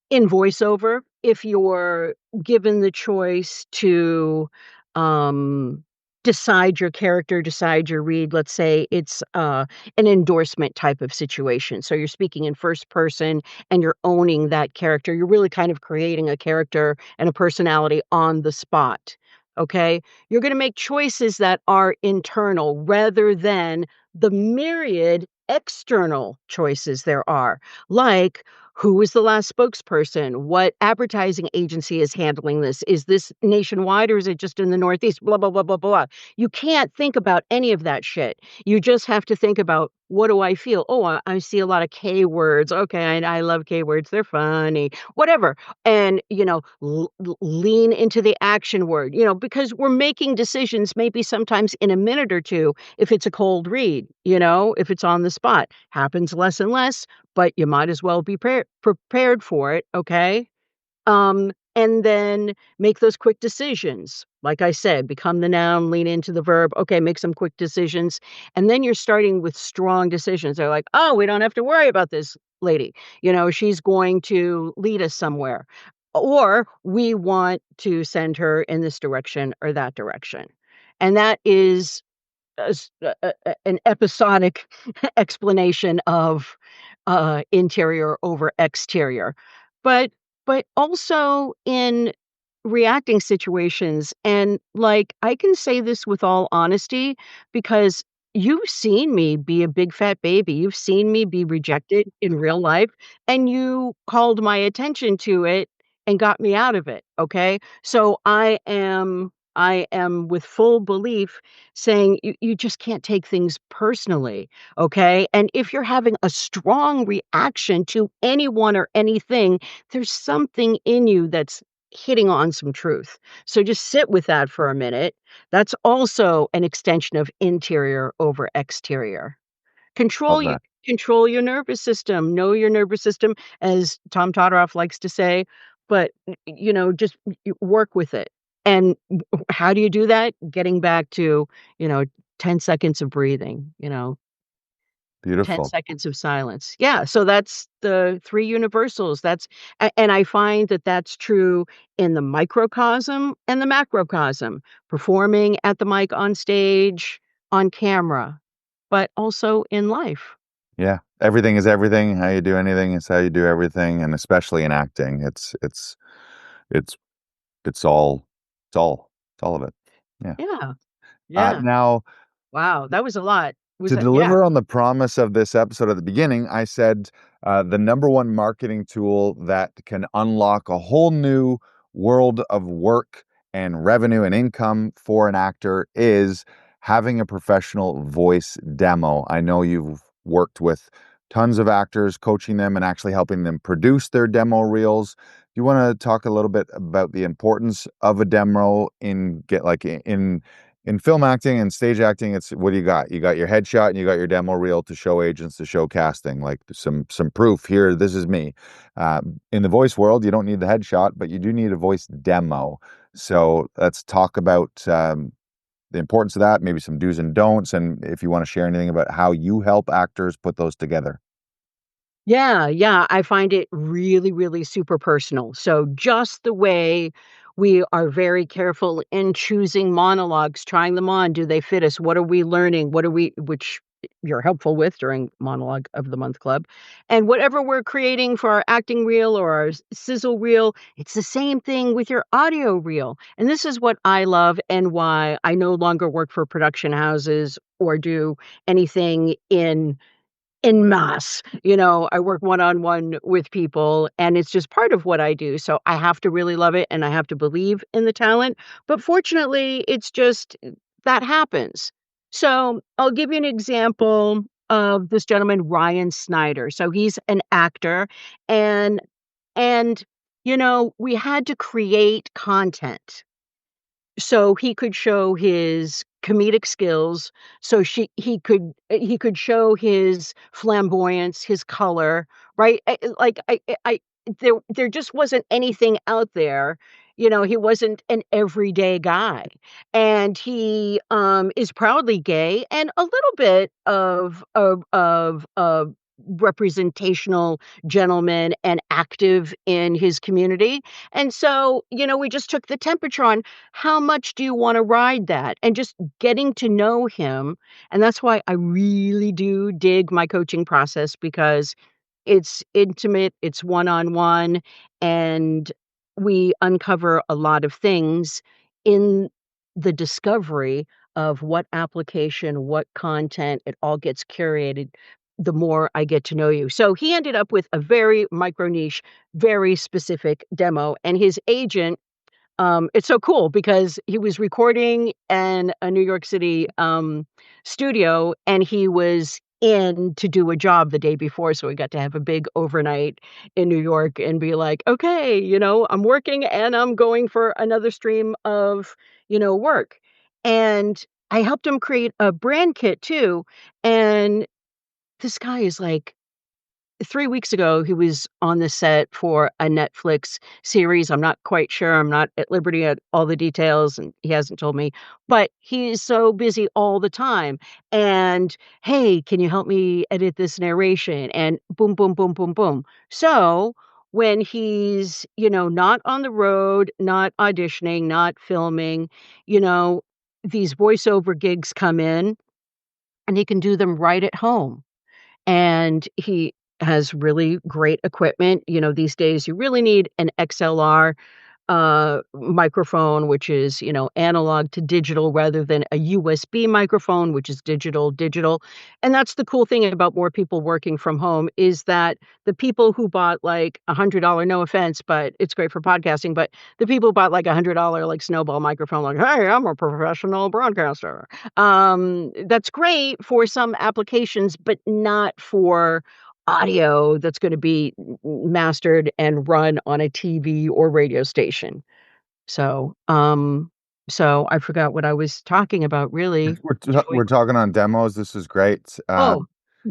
in voiceover, if you're given the choice to, um, decide your character, decide your read, let's say it's, an endorsement type of situation. So you're speaking in first person and you're owning that character. You're really kind of creating a character and a personality on the spot, okay? You're gonna make choices that are internal rather than the myriad external choices there are, like who is the last spokesperson? What advertising agency is handling this? Is this nationwide or is it just in the Northeast? Blah, blah, blah, blah, blah. You can't think about any of that shit. You just have to think about, what do I feel? Oh, I see a lot of K words. Okay, I love K words. They're funny. Whatever. And, lean into the action word, because we're making decisions maybe sometimes in a minute or two if it's a cold read, if it's on the spot. Happens less and less, but you might as well be prepared for it, okay? And then make those quick decisions. Like I said, become the noun, lean into the verb. Okay, make some quick decisions. And then you're starting with strong decisions. They're like, oh, we don't have to worry about this lady. She's going to lead us somewhere. Or we want to send her in this direction or that direction. And that is an episodic explanation of interior over exterior, but also in reacting situations. And like, I can say this with all honesty because you've seen me be a big fat baby. You've seen me be rejected in real life, and you called my attention to it and got me out of it. Okay. So I am with full belief saying you just can't take things personally. Okay. And if you're having a strong reaction to anyone or anything, there's something in you that's hitting on some truth. So just sit with that for a minute. That's also an extension of interior over exterior. Love Control you that. control your nervous system, know your nervous system, as Tom Todoroff likes to say, but, just work with it. And how do you do that? Getting back to, you know, 10 seconds of breathing, 10 Beautiful. seconds of silence. Yeah, so that's the 3 universals. And I find that that's true in the microcosm and the macrocosm, performing at the mic on stage, on camera, but also in life. Yeah. Everything is everything. How you do anything is how you do everything, and especially in acting, it's it's all it's all of it. Yeah. Yeah, yeah. Now, Wow, that was a lot. Was to that yeah. deliver on the promise of this episode at the beginning, I said the number one marketing tool that can unlock a whole new world of work and revenue and income for an actor is having a professional voice demo. I know you've worked with tons of actors, coaching them and actually helping them produce their demo reels. Do you want to talk a little bit about the importance of a demo in film acting and stage acting? It's what do you got? You got your headshot and you got your demo reel to show agents, to show casting, like some proof here. This is me. In the voice world, you don't need the headshot, but you do need a voice demo. So let's talk about the importance of that, maybe some do's and don'ts, and if you want to share anything about how you help actors put those together. Yeah, yeah, I find it really, really super personal. So just the way we are very careful in choosing monologues, trying them on, do they fit us? What are we learning? What are we which you're helpful with during Monologue of the Month Club. And whatever we're creating for our acting reel or our sizzle reel, it's the same thing with your audio reel. And this is what I love and why I no longer work for production houses or do anything in mass. I work one-on-one with people, and it's just part of what I do, so I have to really love it, and I have to believe in the talent, but fortunately, it's just that happens. So, I'll give you an example of this gentleman, Ryan Snyder. So, he's an actor, and we had to create content so he could show his comedic skills, so he could show his flamboyance, his color, right? Like, there just wasn't anything out there, he wasn't an everyday guy, and he, is proudly gay and a little bit of representational gentleman and active in his community, and so, we just took the temperature on how much do you wanna ride that? And just getting to know him, and that's why I really do dig my coaching process because it's intimate, it's one-on-one, and we uncover a lot of things in the discovery of what application, what content, it all gets curated the more I get to know you. So he ended up with a very micro niche, very specific demo, and his agent, it's so cool because he was recording in a New York City, studio, and he was in to do a job the day before, so we got to have a big overnight in New York and be like, "Okay, I'm working and I'm going for another stream of, work." And I helped him create a brand kit too, and this guy is like 3 weeks ago, he was on the set for a Netflix series. I'm not quite sure. I'm not at liberty at all the details, and he hasn't told me, but he's so busy all the time. And, "Hey, can you help me edit this narration?" And boom, boom, boom, boom, boom. So, when he's, not on the road, not auditioning, not filming, you know, these voiceover gigs come in, and he can do them right at home. And he has really great equipment. These days you really need an XLR microphone, which is, analog to digital rather than a USB microphone, which is digital, digital. And that's the cool thing about more people working from home is that the people who bought like $100, no offense, but it's great for podcasting, but the people who bought like $100 like snowball microphone, like, "Hey, I'm a professional broadcaster." That's great for some applications, but not for audio that's gonna be mastered and run on a TV or radio station. So, I forgot what I was talking about really. We're talking on demos. This is great. Oh,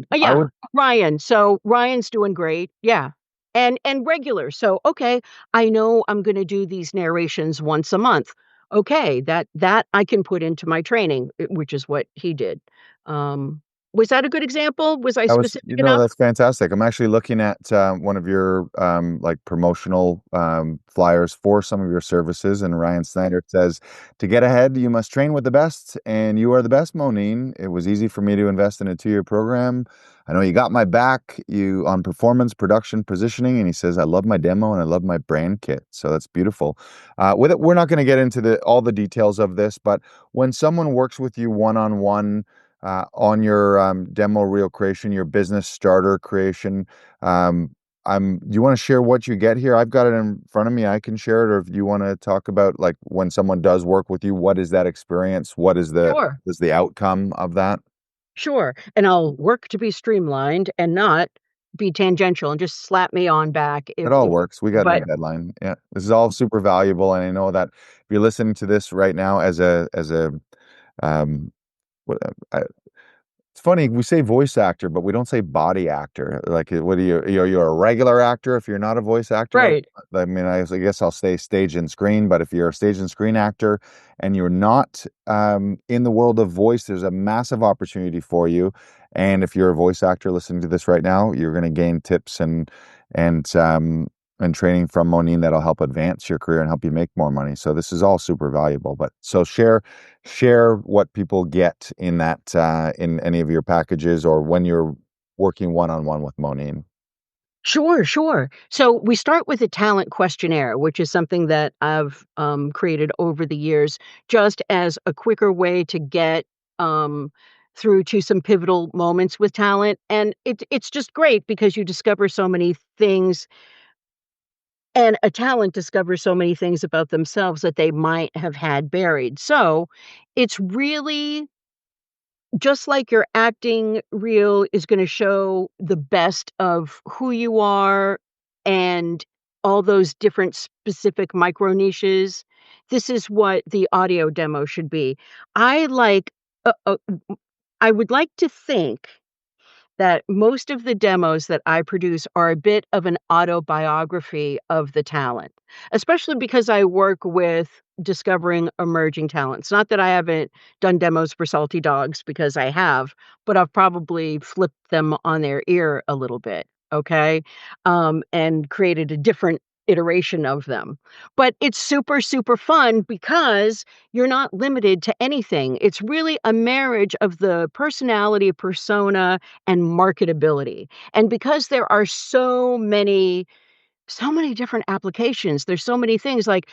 I yeah, would Ryan. So Ryan's doing great. Yeah. And regular. So, okay, I know I'm gonna do these narrations once a month. Okay, that I can put into my training, which is what he did. Um, was that a good example? Was I That was, specific enough? that's fantastic. I'm actually looking at one of your like promotional flyers for some of your services, and Ryan Snyder says, "To get ahead, you must train with the best, and you are the best, Moneen. It was easy for me to invest in a 2-year program. I know you got my back, you on performance, production, positioning." And he says, "I love my demo and I love my brand kit." So that's beautiful. With it, we're not going to get into the all the details of this, but when someone works with you one on one on your demo reel creation, your business starter creation. Um, do you want to share what you get here? I've got it in front of me. I can share it, or if you want to talk about like when someone does work with you, what is that experience? What Sure. is the outcome of that? Sure, and I'll work to be streamlined and not be tangential and just slap me on back It if all works. We got no but deadline. Yeah, this is all super valuable, and I know that if you're listening to this right now as a um, what it's funny, we say voice actor, but we don't say body actor. Like, what are you? You're a regular actor if you're not a voice actor. right. I mean, I guess I'll say stage and screen, but if you're a stage and screen actor and you're not in the world of voice, there's a massive opportunity for you. And if you're a voice actor listening to this right now, you're going to gain tips and and training from Moneen that'll help advance your career and help you make more money. So this is all super valuable. But so share what people get in that in any of your packages or when you're working one-on-one with Moneen. Sure, sure. So we start with a talent questionnaire, which is something that I've, created over the years just as a quicker way to get, um, through to some pivotal moments with talent, and it's just great because you discover so many things and a talent discovers so many things about themselves that they might have had buried. So, it's really just like your acting reel is gonna show the best of who you are and all those different specific micro niches, this is what the audio demo should be. I like I would like to think that most of the demos that I produce are a bit of an autobiography of the talent, especially because I work with discovering emerging talents. Not that I haven't done demos for Salty Dogs because I have, but I've probably flipped them on their ear a little bit, okay? And created a different iteration of them. But it's super, super fun because you're not limited to anything. It's really a marriage of the personality, persona, and marketability. And because there are so many So many different applications. There's so many things like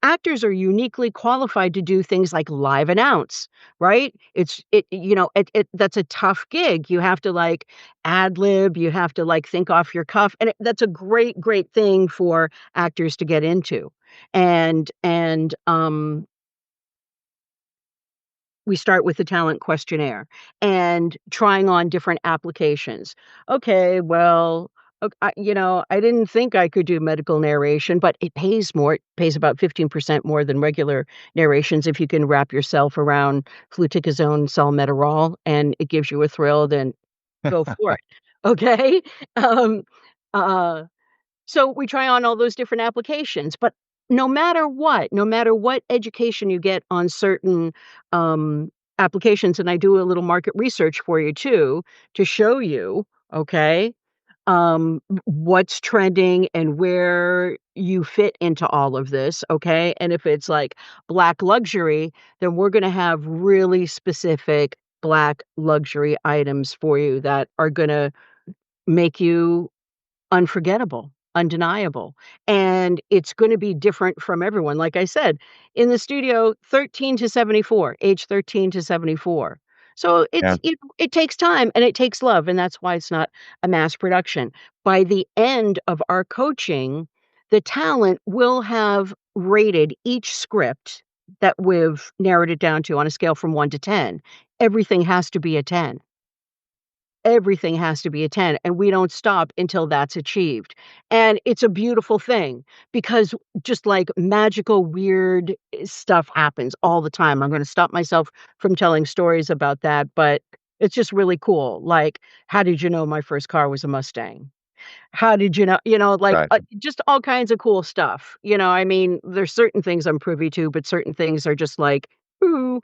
actors are uniquely qualified to do things like live announce, right? That's a tough gig. You have to like ad lib, you have to like think off your cuff, and that's a great, great thing for actors to get into. And we start with the talent questionnaire and trying on different applications. Okay, well, I didn't think I could do medical narration, but it pays more. It pays about 15% more than regular narrations if you can wrap yourself around fluticasone salmeterol and it gives you a thrill, then go for it. Okay? Um, uh, so we try on all those different applications, but no matter what education you get on certain, um, applications, and I do a little market research for you too, to show you, okay, what's trending and where you fit into all of this, okay? And if it's like Black luxury, then we're gonna have really specific Black luxury items for you that are gonna make you unforgettable, undeniable, and it's gonna be different from everyone. Like I said, in the studio, 13 to 74, age 13 to 74. So Yeah, it takes time and it takes love, and that's why it's not a mass production. By the end of our coaching, the talent will have rated each script that we've narrowed it down to on a scale from 1 to 10. Everything has to be a 10. Everything has to be a 10, and we don't stop until that's achieved. And it's a beautiful thing because just like magical, weird stuff happens all the time. I'm gonna stop myself from telling stories about that, but it's just really cool. Like, how did you know my first car was a Mustang? How did you know, like, gotcha. just all kinds of cool stuff. I mean, there's certain things I'm privy to, but certain things are just like, ooh,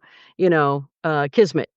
kismet.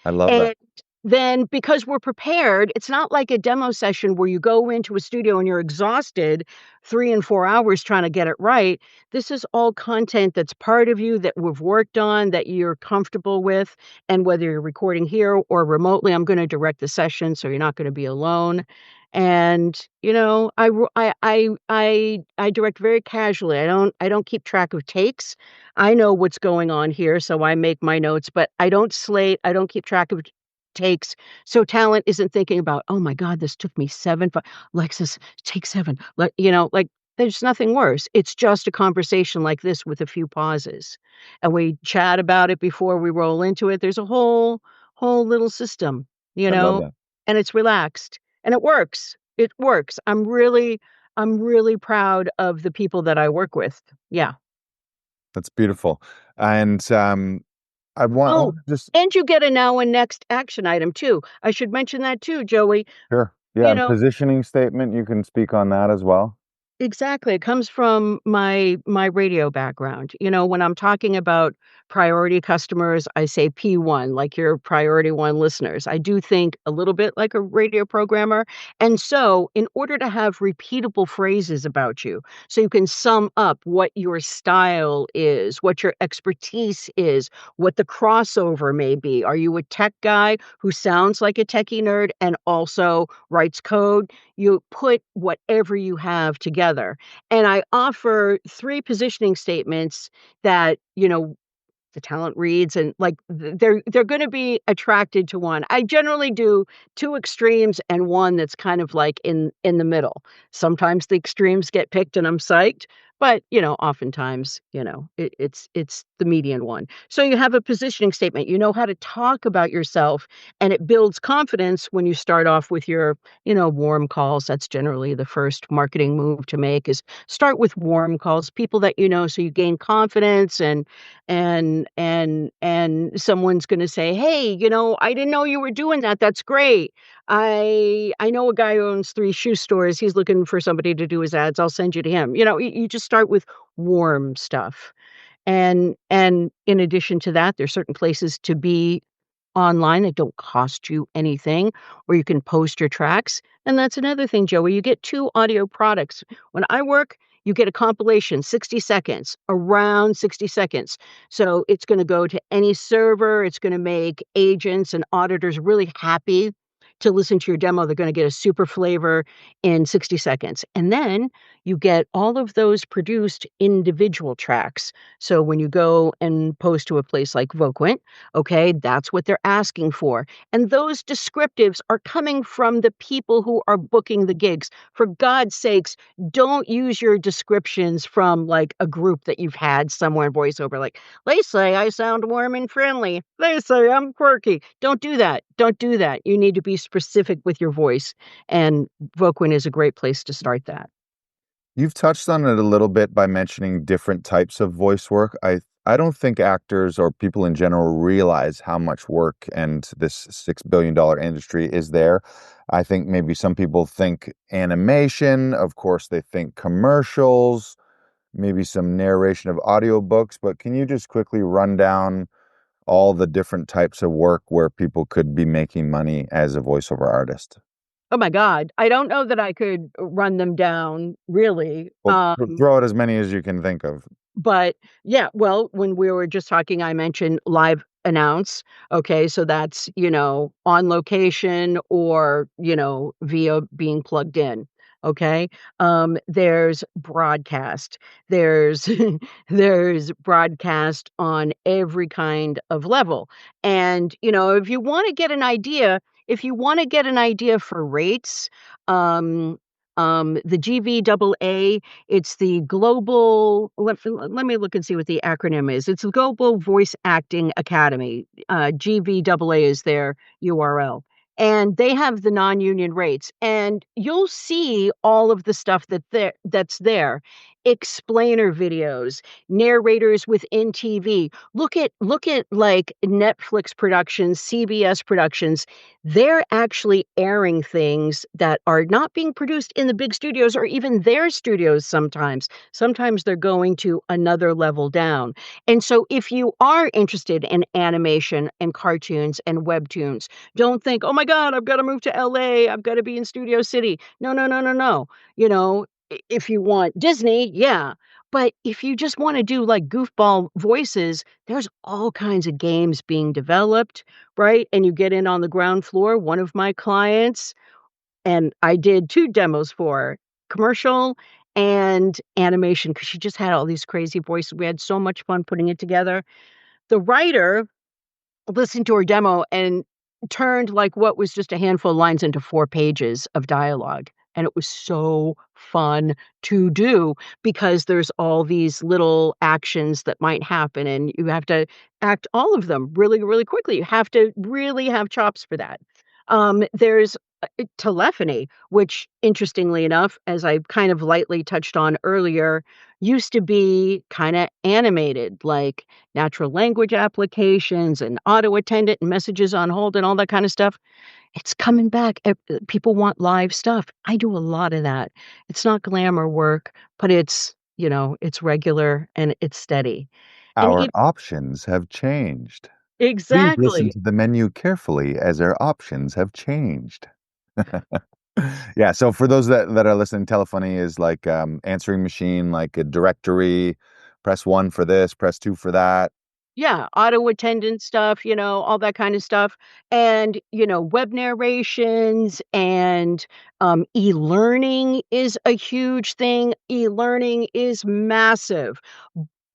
I love that. And then because we're prepared, it's not like a demo session where you go into a studio and you're exhausted 3 and 4 hours trying to get it right. This is all content that's part of you that we've worked on, that you're comfortable with, and whether you're recording here or remotely, I'm gonna direct the session, so you're not gonna be alone. And, I direct very casually. I don't keep track of takes. I know what's going on here, so I make my notes, but I don't slate, I don't keep track of takes, so talent isn't thinking about, "Oh my god, this took me 7 fi Lexus, take 7." Like, there's nothing worse. It's just a conversation like this with a few pauses, and we chat about it before we roll into it. There's a whole little system, you I love know, that. and it's relaxed, and it works. It works. I'm really proud of the people that I work with. Yeah. That's beautiful. And I Oh, want to just and you get a now and next action item too. I should mention that too, Joey. sure. Yeah, You and know positioning statement, you can speak on that as well. Exactly, it comes from my radio background. When I'm talking about priority customers, I say P1, like your priority 1 listeners. I do think a little bit like a radio programmer, and so in order to have repeatable phrases about you, so you can sum up what your style is, what your expertise is, what the crossover may be. Are you a tech guy who sounds like a techie nerd and also writes code? You put whatever you have together. And I offer 3 positioning statements that, the talent reads and like they're going to be attracted to one. I generally do 2 extremes and one that's kind of like in the middle. Sometimes the extremes get picked and I'm psyched, but oftentimes, it's the median one. So you have a positioning statement. You know how to talk about yourself and it builds confidence when you start off with your, warm calls. That's generally the first marketing move to make is start with warm calls, people that you know so you gain confidence and someone's gonna say, "Hey, I didn't know you were doing that. That's great. I know a guy who owns 3 shoe stores. He's looking for somebody to do his ads. I'll send you to him." You just start with warm stuff. And in addition to that, there's certain places to be online that don't cost you anything, or you can post your tracks. And that's another thing, Joey. You get 2 audio products. When I work, you get a compilation, 60 seconds, around 60 seconds. So it's going to go to any server. It's going to make agents and auditors really happy. to listen to your demo. They're going to get a super flavor in 60 seconds. And then you get all of those produced individual tracks. So when you go and post to a place like Voquent, okay, that's what they're asking for. And those descriptives are coming from the people who are booking the gigs. For God's sakes, don't use your descriptions from like a group that you've had somewhere in voiceover. Like, they say I sound warm and friendly. They say I'm quirky. Don't do that. Don't do that. You need to be specific with your voice. And Voquent is a great place to start that. You've touched on it a little bit by mentioning different types of voice work. I don't think actors or people in general realize how much work and this $6 billion industry is there. I think maybe some people think animation, of course they think commercials, maybe some narration of audiobooks, but can you just quickly run down all the different types of work where people could be making money as a voiceover artist? Oh my God. I don't know that I could run them down really. Well, throw out as many as you can think of. But yeah, well, when we were just talking, I mentioned live announce. Okay. So that's, on location or, via being plugged in. Okay. There's broadcast. There's there's broadcast on every kind of level. And, if you want to get an idea, if you want to get an idea for rates, the GVAA, it's the global, let me look and see what the acronym is. It's the Global Voice Acting Academy. GVAA is their URL. And they have the non-union rates. And you'll see all of the stuff that's there. Explainer videos, narrators within TV. Look at like Netflix productions, CBS productions. They're actually airing things that are not being produced in the big studios or even their studios sometimes. Sometimes they're going to another level down. And so if you are interested in animation and cartoons and webtoons, don't think, "Oh my God, I've got to move to LA. I've got to be in Studio City." No, no, no, no, no. If you want Disney, yeah. But if you just want to do like goofball voices, there's all kinds of games being developed, right? And you get in on the ground floor. One of my clients, and I did 2 demos for commercial and animation because she just had all these crazy voices. We had so much fun putting it together. The writer listened to her demo and turned like what was just a handful of lines into 4 pages of dialogue. And it was so fun to do because there's all these little actions that might happen and you have to act all of them really, really quickly. You have to really have chops for that. There's telephony, which interestingly enough, as I kind of lightly touched on earlier, used to be kind of animated, like natural language applications and auto attendant and messages on hold and all that kind of stuff. It's coming back. People want live stuff. I do a lot of that. It's not glamour work, but it's regular and it's steady. And Our options have changed. Please listen exactly. to the menu carefully as our options have changed. Yeah, so for those that are listening, telephony is like answering machine, like a directory. Press 1 for this, press 2 for that. Yeah, auto attendant stuff, all that kind of stuff. And, web narrations and e-learning is a huge thing. E-learning is massive.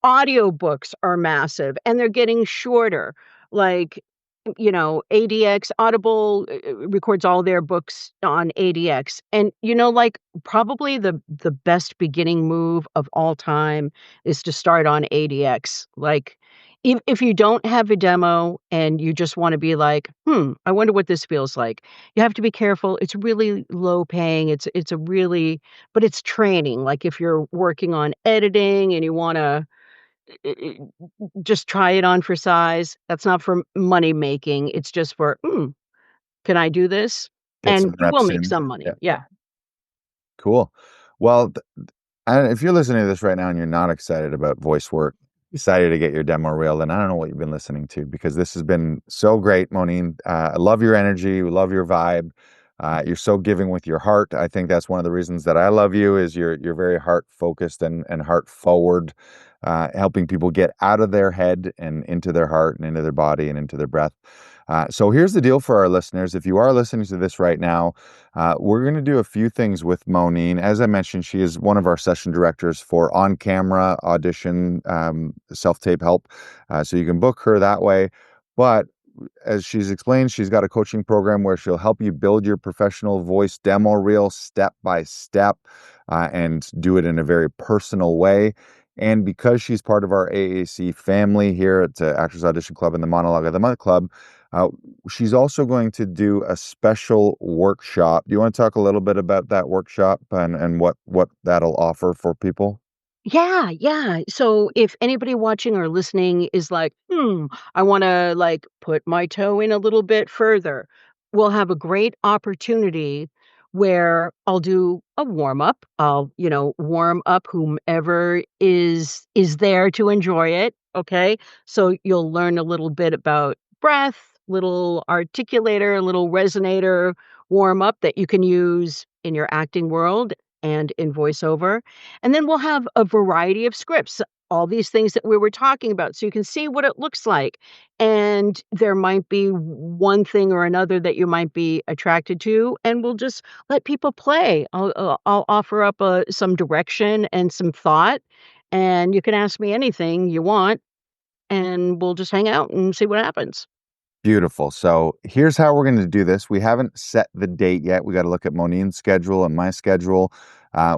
Audiobooks are massive and they're getting shorter. Like, ADX, Audible records all their books on ADX. And like probably the best beginning move of all time is to start on ADX. Like if you don't have a demo and you just want to be like, I wonder what this feels like. You have to be careful. It's really low paying. It's a really, but it's training. Like if you're working on editing and you want to just try it on for size. That's not for money making. It's just for, can I do this? Get And some you will reps make in. some money. Yeah. Cool. Well, and if you're listening to this right now and you're not excited about voice work, excited to get your demo reel, then I don't know what you've been listening to because this has been so great, Moneen. I love your energy. We love your vibe. You're so giving with your heart. I think that's one of the reasons that I love you is you're very heart focused and heart forward, helping people get out of their head and into their heart and into their body and into their breath. So here's the deal for our listeners. If you are listening to this right now, we're going to do a few things with Moneen. As I mentioned, she is one of our session directors for on-camera audition self-tape help. So you can book her that way. But as she's explained, she's got a coaching program where she'll help you build your professional voice demo reel step by step and do it in a very personal way. And because she's part of our AAC family here at Actors Audition Club and the Monologue of the Month Club, uh, she's also going to do a special workshop. Do you want to talk a little bit about that workshop and what that'll offer for people? Yeah, yeah. So if anybody watching or listening is like, I want to like put my toe in a little bit further, we'll have a great opportunity where I'll do a warm up. I'll warm up whomever is there to enjoy it. Okay. So you'll learn a little bit about breath, little articulator, little resonator warm up that you can use in your acting world and in voiceover. And then we'll have a variety of scripts, all these things that we were talking about, so you can see what it looks like. And there might be one thing or another that you might be attracted to, and we'll just let people play. I'll offer up some direction and some thought, and you can ask me anything you want, and we'll just hang out and see what happens. Beautiful. So here's how we're going to do this. We haven't set the date yet. We got to look at Moneen's schedule and my schedule.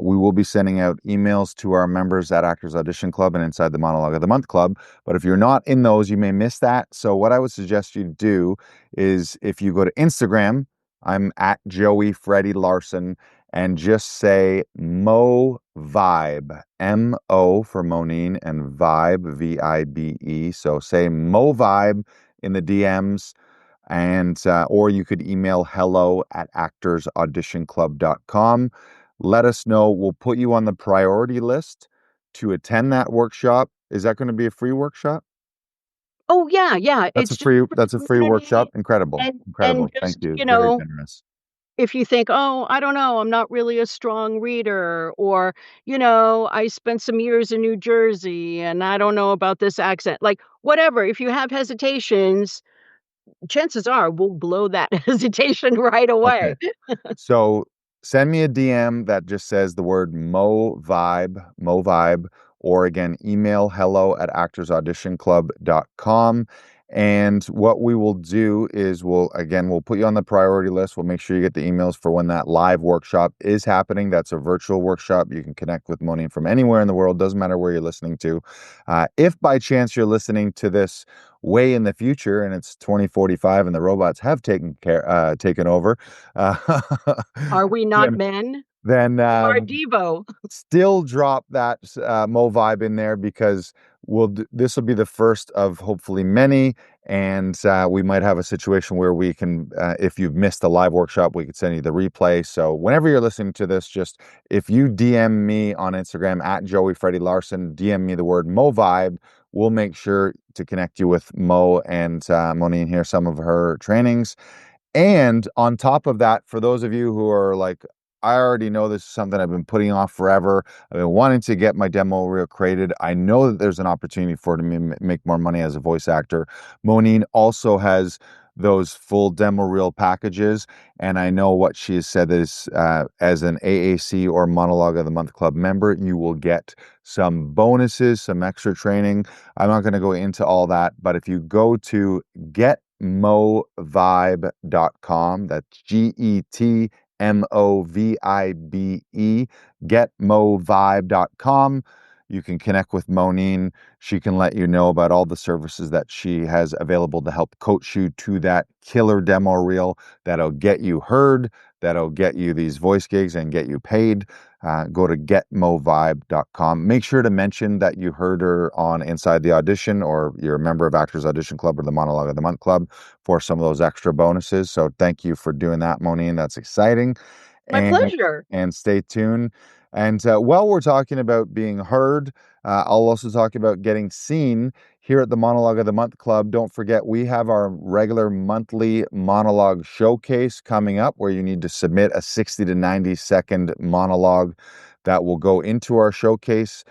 We will be sending out emails to our members at Actors Audition Club and inside the Monologue of the Month Club. But if you're not in those, you may miss that. So what I would suggest you do is if you go to Instagram, I'm at Joey Freddie Larson, and just say Mo Vibe, MO for Moneen, and Vibe, VIBE. So say Mo Vibe in the DMs, and or you could email hello@actorsauditionclub.com. Let us know. We'll put you on the priority list to attend that workshop. Is that going to be a free workshop? Oh, yeah, yeah, it's just for the That's a free workshop. community Incredible. and Incredible. Thank just, you. Very generous. if you think, "Oh, I don't know, I'm not really a strong reader," or, "I spent some years in New Jersey and I don't know about this accent." Like, whatever, if you have hesitations, chances are we'll blow that hesitation right Okay. away. So send me a DM that just says the word Mo Vibe, or again, email hello@actorsauditionclub.com. And what we will do is we'll put you on the priority list. We'll make sure you get the emails for when that live workshop is happening. That's a virtual workshop. You can connect with Money from anywhere in the world. Doesn't matter where you're listening to. If by chance you're listening to this way in the future and it's 2045 and the robots have taken over, uh, Are we not then men? then You are Devo. still drop that Mo vibe in there because this will be the first of hopefully many, and we might have a situation where we can, if you've missed the live workshop, we could send you the replay. So whenever you're listening to this, just if you DM me on Instagram at Joey Freddie Larson, DM me the word Mo vibe. We'll make sure to connect you with Mo and Moneen here, some of her trainings. And on top of that, for those of you who are like, I already know this is something I've been putting off forever. I've been wanting to get my demo reel created. I know that there's an opportunity for it to make more money as a voice actor. Moneen also has those full demo reel packages. And I know what she has said is as an AAC or Monologue of the Month Club member, you will get some bonuses, some extra training. I'm not going to go into all that, but if you go to getmovibe.com, that's GETMOVIBE, getmovibe.com. You can connect with Moneen. She can let you know about all the services that she has available to help coach you to that killer demo reel that'll get you heard, that'll get you these voice gigs and get you paid. Go to getmovibe.com. Make sure to mention that you heard her on Inside the Audition, or you're a member of Actors Audition Club or the Monologue of the Month Club, for some of those extra bonuses. So thank you for doing that, Moneen. That's exciting. My And pleasure. stay tuned. And while we're talking about being heard, I'll also talk about getting seen here at the Monologue of the Month Club. Don't forget, we have our regular monthly monologue showcase coming up where you need to submit a 60 to 90 second monologue that will go into our showcase.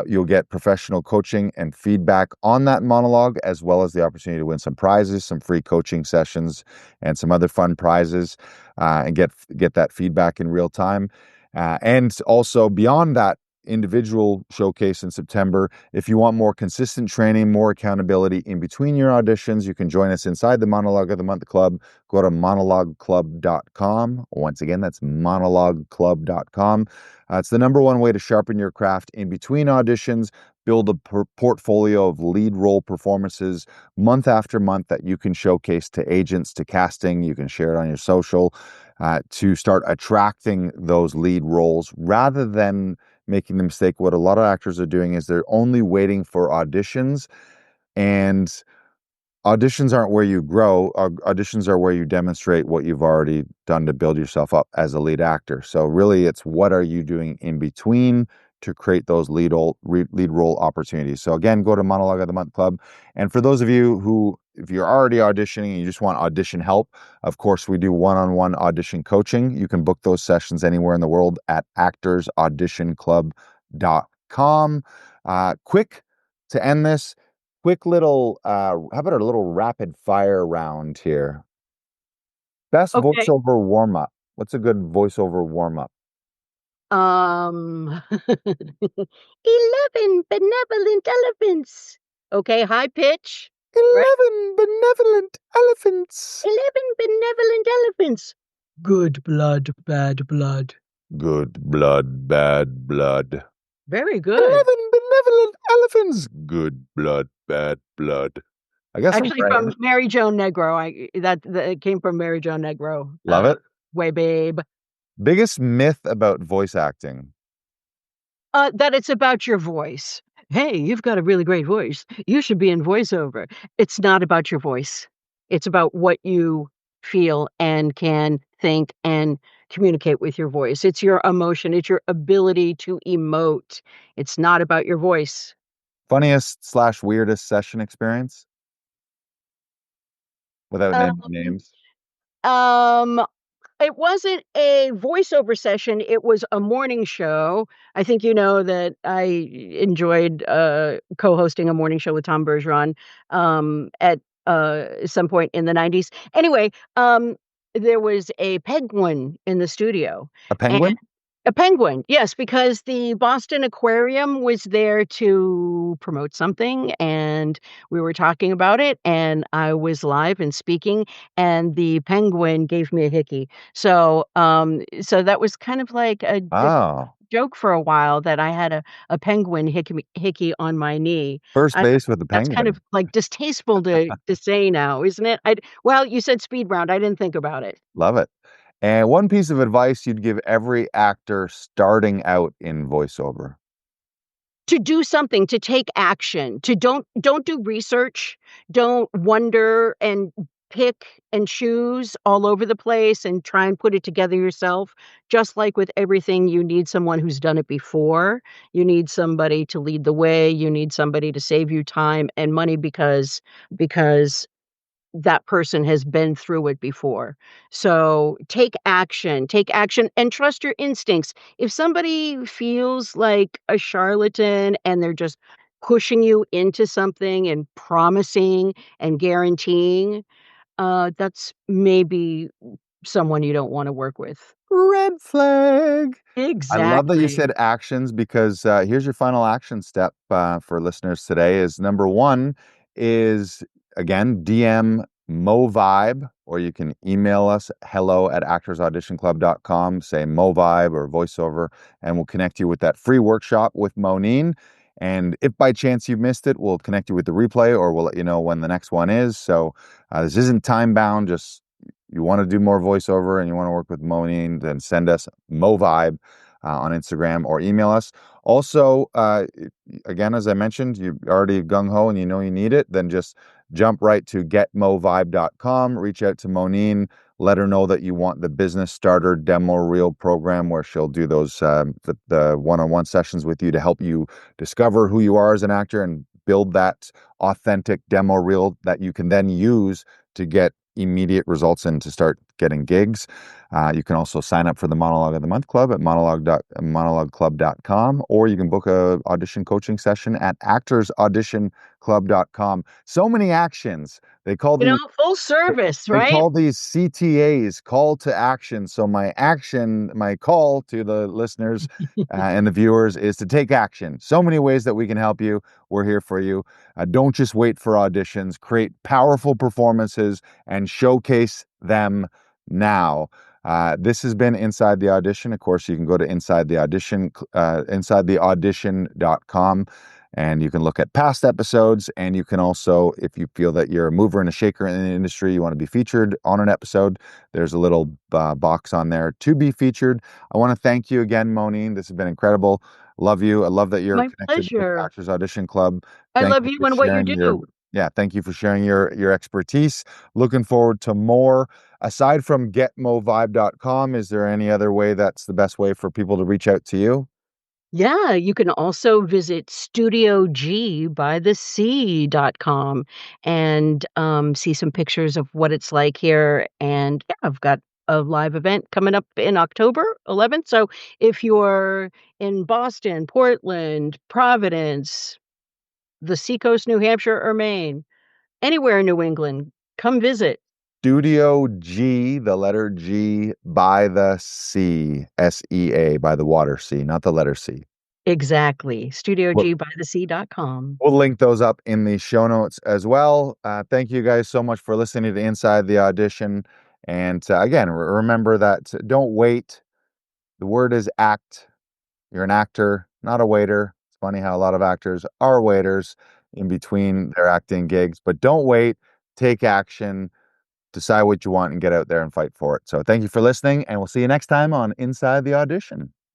You'll get professional coaching and feedback on that monologue, as well as the opportunity to win some prizes, some free coaching sessions, and some other fun prizes, and get that feedback in real time. And also beyond that individual showcase in September, if you want more consistent training, more accountability in between your auditions, you can join us inside the Monologue of the Month Club. Go to monologueclub.com. Once again, that's monologueclub.com. It's the number one way to sharpen your craft in between auditions, build a portfolio of lead role performances month after month that you can showcase to agents, to casting. You can share it on your social to start attracting those lead roles rather than making the mistake. What a lot of actors are doing is they're only waiting for auditions, and auditions aren't where you grow. Auditions are where you demonstrate what you've already done to build yourself up as a lead actor. So really, it's what are you doing in between to create those lead role opportunities. So again, go to Monologue of the Month Club. And for those of you who, if you're already auditioning and you just want audition help, of course, we do one-on-one audition coaching. You can book those sessions anywhere in the world at actorsauditionclub.com. Quick to end this. Quick little, how about a little rapid fire round here? Best Okay. voiceover warm up. What's a good voiceover warm up? 11 benevolent elephants. Okay, high pitch, right? 11 benevolent elephants. 11 benevolent elephants. Good blood, bad blood. Good blood, bad blood. Very good. 11 benevolent elephants. Good blood, bad blood. I guess I'm Actually, right. from Mary Jo Negro. That it came from Mary Jo Negro. Love it. Way babe. Biggest myth about voice acting. That it's about your voice. "Hey, you've got a really great voice. You should be in voiceover." It's not about your voice. It's about what you feel and can think and communicate with your voice. It's your emotion, it's your ability to emote. It's not about your voice. Funniest slash weirdest session experience without naming Um, names. um It wasn't a voiceover session, it was a morning show. I think you know that I enjoyed, co-hosting a morning show with Tom Bergeron, at, some point in the '90s. Anyway, there was a penguin in the studio, A and penguin? a penguin, yes, because the Boston Aquarium was there to promote something, and we were talking about it, and I was live and speaking, and the penguin gave me a hickey. So that was kind of like a Oh, joke for a while that I had a penguin hickey on my knee. first I base with the That's kind penguin. of, like, distasteful to say now, isn't it? Well, you said speed round, I didn't think about it. Love it. And one piece of advice you'd give every actor starting out in voiceover. To do something, to take action, to don't do research, don't wonder and pick and choose all over the place and try and put it together yourself. Just like with everything, you need someone who's done it before. You need somebody to lead the way. You need somebody to save you time and money because that person has been through it before. So take action and trust your instincts. If somebody feels like a charlatan and they're just pushing you into something and promising and guaranteeing, that's maybe someone you don't want to work with. Red flag. I love that you Exactly. said actions because here's your final action step for listeners today is number one is again DM Mo Vibe, or you can email us hello at actorsauditionclub.com, say Mo Vibe or voiceover, and we'll connect you with that free workshop with Moneen. And if by chance you missed it, we'll connect you with the replay or we'll let you know when the next one is. So this isn't time bound, just you want to do more voiceover and you want to work with Moneen, then send us Mo Vibe on Instagram or email us. Also, again, as I mentioned, you're already gung ho and you know you need it, then just jump right to getmovibe.com, reach out to Moneen, let her know that you want the business starter demo reel program where she'll do those the one-on-one sessions with you to help you discover who you are as an actor and build that authentic demo reel that you can then use to get immediate results and to start getting gigs. You can also sign up for the Monologue of the Month Club at monologueclub.com, or you can book a audition coaching session at actorsauditionclub.com. So many actions. They call You know, these full service, they right? call these CTAs, call to action. So my call to the listeners and the viewers is to take action. So many ways that we can help you. We're here for you. Don't just wait for auditions. Create powerful performances and showcase them now. This has been Inside the Audition. Of course, you can go to insidetheaudition.com, and you can look at past episodes. And you can also, if you feel that you're a mover and a shaker in the industry, you want to be featured on an episode, there's a little box on there to be featured. I want to thank you again, Moneen. This has been incredible. Love you. I love that you're My connected with pleasure. Actors Audition Club. I Thank love you you for and what you sharing your do. yeah, thank you for sharing your expertise. Looking forward to more. Aside from getmovibe.com, is there any other way that's the best way for people to reach out to you? Yeah, you can also visit studiogbythesea.com and see some pictures of what it's like here. And yeah, I've got a live event coming up in October 11th. So if you're in Boston, Portland, Providence, the Seacoast, New Hampshire, or Maine, anywhere in New England, come visit. Studio G, the letter G, by the sea, SEA, by the water sea, not the letter C. Exactly. We'll, studiogbythesea.com. we'll link those up in the show notes as well. Thank you guys so much for listening to Inside the Audition. And again, remember that don't wait. The word is act. You're an actor, not a waiter. It's funny how a lot of actors are waiters in between their acting gigs, but don't wait. Take action, decide what you want, and get out there and fight for it. So thank you for listening, and we'll see you next time on Inside the Audition.